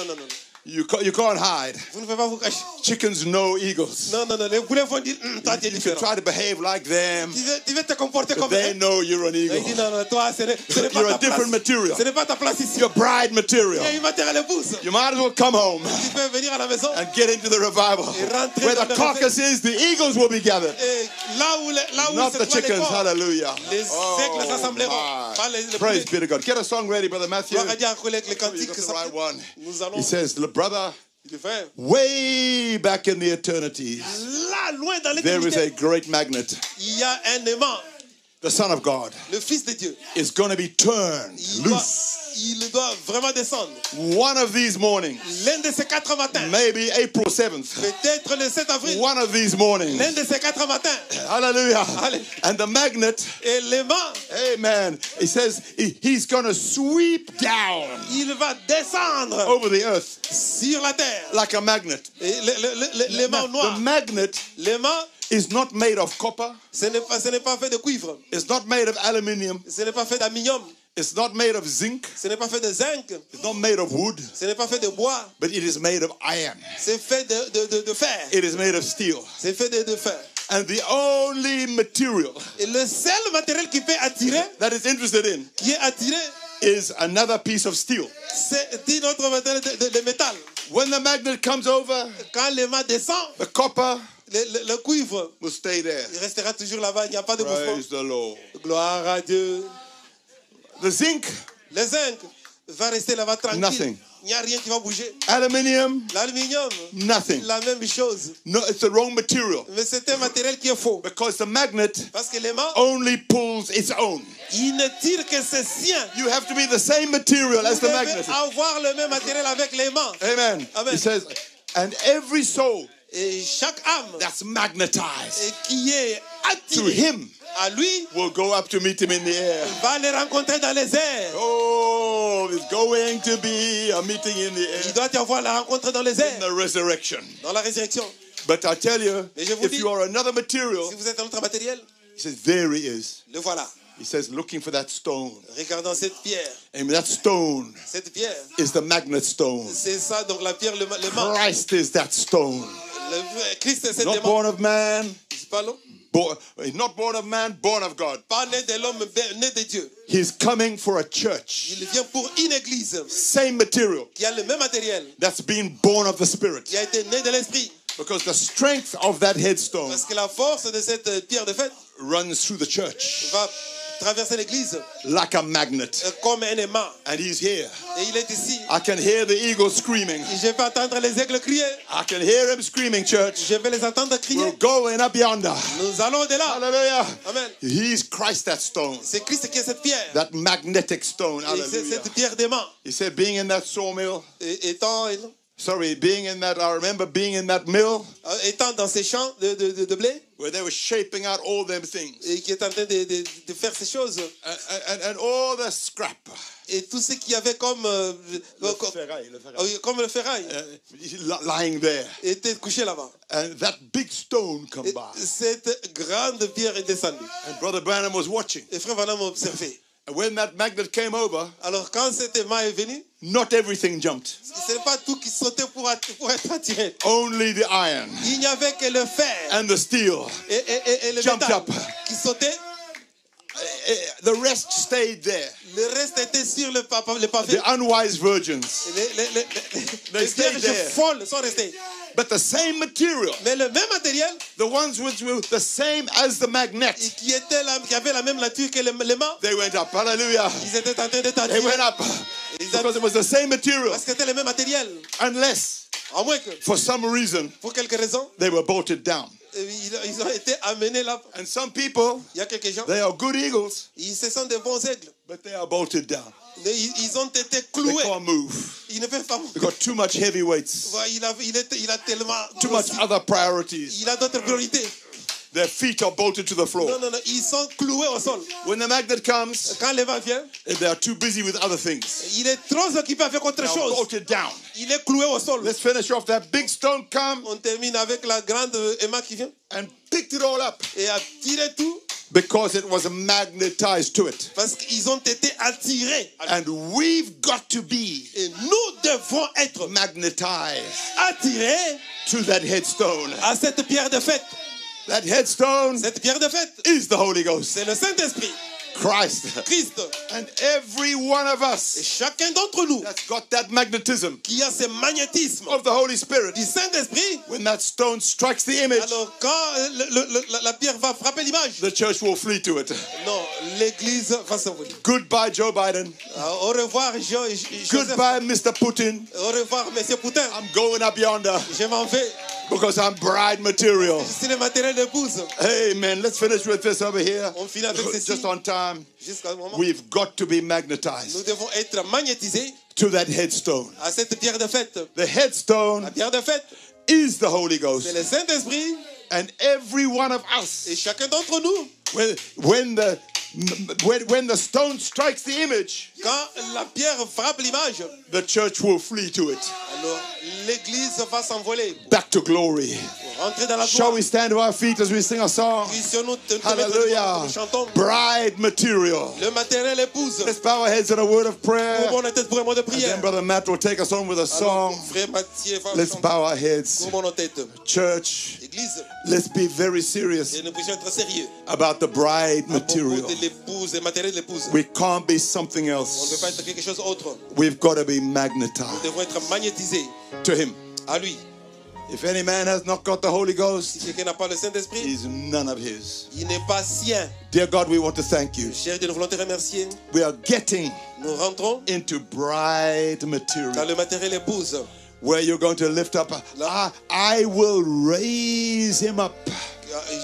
You can't hide. Vous ne pouvez pas vous cacher. Chickens know eagles. Non, non, non. Les poulets vont dire, toi, tu es You can différent. try to behave like them, Tu veux te comporter but comme they eux. know you're an Il eagle. dit, non, non, toi, ce n'est pas You're ta a different place. material. Ce n'est pas ta place ici. You're bride material. Il y a une matériel épouse. You might as well come home Tu peux venir à la maison. and get into the revival. rentrer Where dans the le carcass is, the eagles will be gathered. Et là où Not se the trouvent les chickens. corps, Hallelujah. les aigles s'assembleront. My. Pas les Praise poulets. be to God. Get a song ready, Brother Matthew. Gloire à Dieu, avec les You cantiques got que the ça right fait. one. Nous allons. He says, brother, Il fait. way back in the eternities, Là, loin dans there is a l'éternité, great magnet. il y a un aimant, The Son of God le Fils de Dieu. is going to be turned loose. Il doit vraiment descendre. One of these mornings, L'un de ces 4 matins, maybe April 7th, peut-être le 7 avril, one of these mornings. l'un de ces 4 matins, Hallelujah. Allez. And the magnet, et l'aimant, amen, he says he's going to sweep down il va descendre over the earth sur la terre. like a magnet. Et l'aimant Now, noir, the magnet l'aimant, is not made of copper. ce n'est pas fait de cuivre, It's not made of aluminium. ce n'est pas fait d'aluminium, It's not made of zinc. ce n'est pas fait de zinc, It's not made of wood. ce n'est pas fait de bois, But it is made of iron. c'est fait de fer, It is made of steel. c'est fait de fer. And the only material Et le seul matériel qui peut attirer, that is interested in qui est attiré, is another piece of steel. c'est notre matériel de métal. When the magnet comes over, Quand l'aimant descend, the copper le cuivre, will stay there. il restera toujours là-bas, il n'y a pas de mouvement. Praise the Lord. Gloire à Dieu. The zinc, Le zinc va rester là-bas tranquille. Nothing. Il n'y a rien qui va bouger. aluminium, L'aluminium, nothing. la même chose. No, it's the wrong material Mais c'est un matériel qui est faux. because the magnet Parce que l'aimant, only pulls its own. il ne tire que ses siens. You have to be the same material as Vous the devez magnet. avoir le même matériel avec l'aimant. Amen. Amen. He says, and every soul Et chaque âme that's magnetized qui est to attirée him à lui will go up to meet him in the air. va les rencontrer dans les airs. Oh, there's going to be a meeting in the Il air, doit y avoir la rencontre dans les in airs, the resurrection. dans la résurrection. But I tell you, Mais je vous if dis, you are another material, Si vous êtes un autre matériel, he says, there he is. le voilà. He says, looking for that stone. Regardons cette pierre. And that stone Cette pierre, is the magnet stone. c'est ça, donc la pierre, l'aimant. Christ is that stone. Christ, c'est cet Not aimant. born of man, Pas l'homme. not born of man, born of God. Pas né de l'homme, né de Dieu. He's coming for a church. Il vient pour une église Same material qui a le même matériel, that's been born of the Spirit. qui a été né de l'esprit. Because the strength of that headstone Parce que la force de cette pierre de fête runs through the church va traverser l'église like a magnet. comme un aimant. And he's here. Et il est ici. I can hear the eagle screaming. Je vais entendre les aigles crier. I can hear him screaming, church. Je vais les entendre We're crier. going up yonder. Nous allons de là. Hallelujah. Amen. He's Christ, that stone. C'est Christ qui est cette pierre. That magnetic stone. Et c'est Hallelujah. cette pierre d'aimant. He said, being in that sawmill. I remember being in that mill Étant dans ces champs de blé, where they were shaping out all them things. et qui est en train de faire ces choses. And all the scrap. Et tout ce qu'il y avait comme le ferraille Lying there. était couché là-bas. And that big stone come Et by. cette grande pierre est descendue. And Brother Branham was watching. Et frère Branham observait. And when that magnet came over, Alors quand cet aimant est venu, not everything jumped. ce n'est pas tout qui sautait pour être attiré. Only the iron Il n'y avait que le fer and the steel. et le Jumped métal up. qui sautait. The rest stayed there. Le reste était sur le pavé. The unwise virgins. Les stayed vierges there. folles sont restées. But the same material, Mais le même matériel, the ones which were the same as the magnet, qui avait la même nature que l'aimant, they went up. Hallelujah. ils étaient en train d'être They attirés. went up. Because it was the same material. Parce que c'était le même matériel. Unless, À moins que, for some reason, pour quelque raison, they were bolted down. ils ont été amenés là. And some people, Il y a quelques gens, they are good eagles, ce sont des bons aigles. but they are bolted down. Mais ils ont été They cloués. can't move. Ils ne peuvent pas They got too much heavy weights, Il a tellement. too much other priorities. Il a d'autres priorités. Their feet are bolted to the floor. Non, ils sont cloués au sol. When the magnet comes, Quand le vent vient, they are too busy with other things. il est trop occupé avec autre They are chose. bolted down. Il est cloué au sol. Let's finish off. That big stone come On termine avec la grande aimant qui vient and picked it all up. et a tiré tout. Because it was magnetized to it. Parce qu'ils ont été attirés. And we've got to be Et nous devons être magnetized attirés to that headstone. à cette pierre de fête. That headstone Cette pierre de fête, is the Holy Ghost, c'est le Saint-Esprit, Christ. Christ. And every one of Et us chacun d'entre nous that's got that magnetism qui a ce magnétisme of the Holy Spirit, du Saint-Esprit, when that stone strikes the image, alors quand la pierre va frapper l'image, the church will flee to it. non, l'église va s'envoler. Goodbye, Joe Biden. Au revoir, Joseph. Goodbye, Mr. Putin. Au revoir, Monsieur Poutin. I'm going up yonder Je m'en vais. because I'm bride material. Je suis le matériel d'épouse. Amen. Let's finish with this over here. On finit avec ceci. Just on time. Jusqu'à ce moment, We've got to be nous magnetized devons être magnétisés to that headstone. à cette pierre de fête. The headstone La pierre de fête, is the Holy c'est Ghost. le Saint-Esprit. And every one of Et us, chacun d'entre nous, when the stone strikes the image, quand la pierre frappe l'image, the church will flee to it. alors l'église va s'envoler. Back to glory. Rentrer dans la Shall gloire. we stand to our feet as we sing a song? Puissions-nous te mettre Hallelujah. nous chantons. Bride material. Le matériel épouse. Let's bow our heads in a word of prayer. Courbons nos têtes pour un mot de And then prière. Brother Matt will take us on with a Alors, song. frère Mathieu va Let's chanter. bow our heads. Courbons nos têtes. Church, Église, let's be very serious et nous puissions être sérieux. about the bride À propos material. de l'épouse, le matériel de l'épouse. We can't be something On ne peut pas else. être quelque chose d'autre. We've got to be Nous magnetized devons être magnétisés to Him. à lui. If any man has not got the Holy Si Ghost, quelqu'un n'a pas le Saint-Esprit, he's none of His. il n'est pas sien. Dear God, we want to thank you. Cher Dieu, nous voulons te remercier. We are getting Nous rentrons into bride dans material le matériel épouse. where you're going to lift up. I will raise him up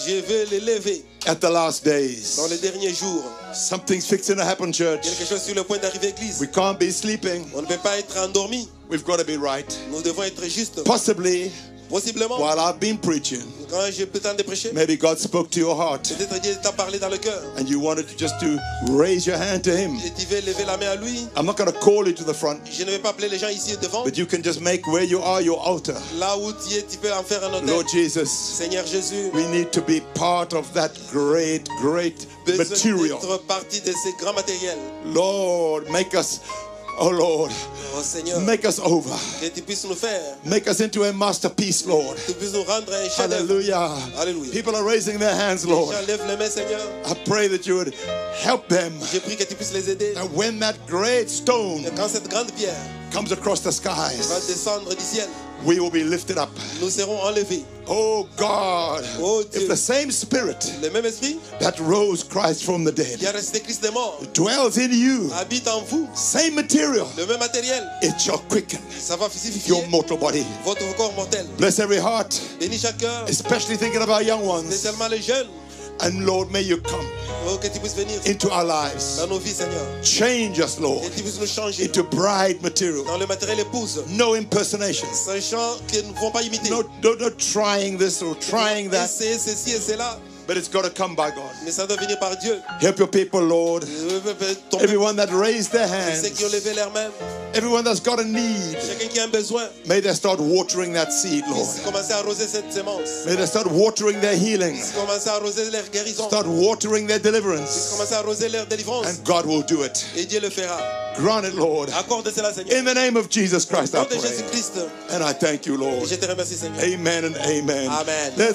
Je vais l'élever at the last dans days. les derniers jours. Something's fixing to happen, church. Quelque chose sur le point d'arriver, église. We can't be sleeping. On ne peut pas être endormi. We've got to be right. Nous devons être justes. Possibly, Possiblement, while I've been preaching, quand j'ai peu de temps de prêcher, maybe God spoke to your heart peut-être Dieu t'a parlé dans le cœur. and you wanted to just to raise your hand to Him. Et tu veux lever la main à lui. I'm not going to call you to the front, Je ne vais pas appeler les gens ici devant. but you can just make where you are your altar. Là où tu es, tu peux en faire un hôtel. Lord Jesus, Seigneur Jésus, we need to be part of that great besoin material. d'être partie de ces grands matériels. Lord, make us, oh Lord, Oh Seigneur, make us over. que tu puisses nous faire. Make us into a masterpiece, Lord. Que tu puisses nous rendre un chef-d'œuvre. Hallelujah. Alléluia. People are raising their hands, Les Lord. gens lèvent les mains, Seigneur. I pray that you would help them. Je prie que tu puisses les aider. That when that great stone Et quand cette grande pierre comes across the va skies, descendre du ciel, we will be lifted up. nous serons enlevés. Oh God, Oh if Dieu, the same spirit le même esprit that rose Christ from the qui dead a ressuscité Christ des morts dwells in you, habite en vous, same material, le même matériel, it shall quicken ça va vivifier your mortal body. votre corps mortel. Bless every heart, Bénis chaque cœur, especially thinking about young ones. spécialement les jeunes. And Lord, may you come Oh, que tu puisses venir into our lives. dans nos vies, Seigneur. Change us, Lord, Que tu puisses nous changer into bride material. dans le matériel épouse, No impersonations. sachant que nous ne pouvons pas imiter. No trying this or trying that, Essayer ceci et cela, but it's got to come by God. mais ça doit venir par Dieu. Help your people, Lord. Ton Everyone that raised their ceux qui ont hands, levé leurs mains, everyone that's got a need, chacun qui a un besoin, may they start watering that seed, Lord. puisse commencer à arroser cette semence, May they start watering their healing, puisse commencer à arroser leur guérison, start watering their puisse deliverance, commencer à arroser leur délivrance, and God will do it. et Dieu le fera. Grant it, Lord. Accorde cela, Seigneur. In the name of Jesus Christ, Au I nom de pray. Jésus-Christ, And I thank you, et Lord. je te remercie, Seigneur. Amen and amen. Amen. Let's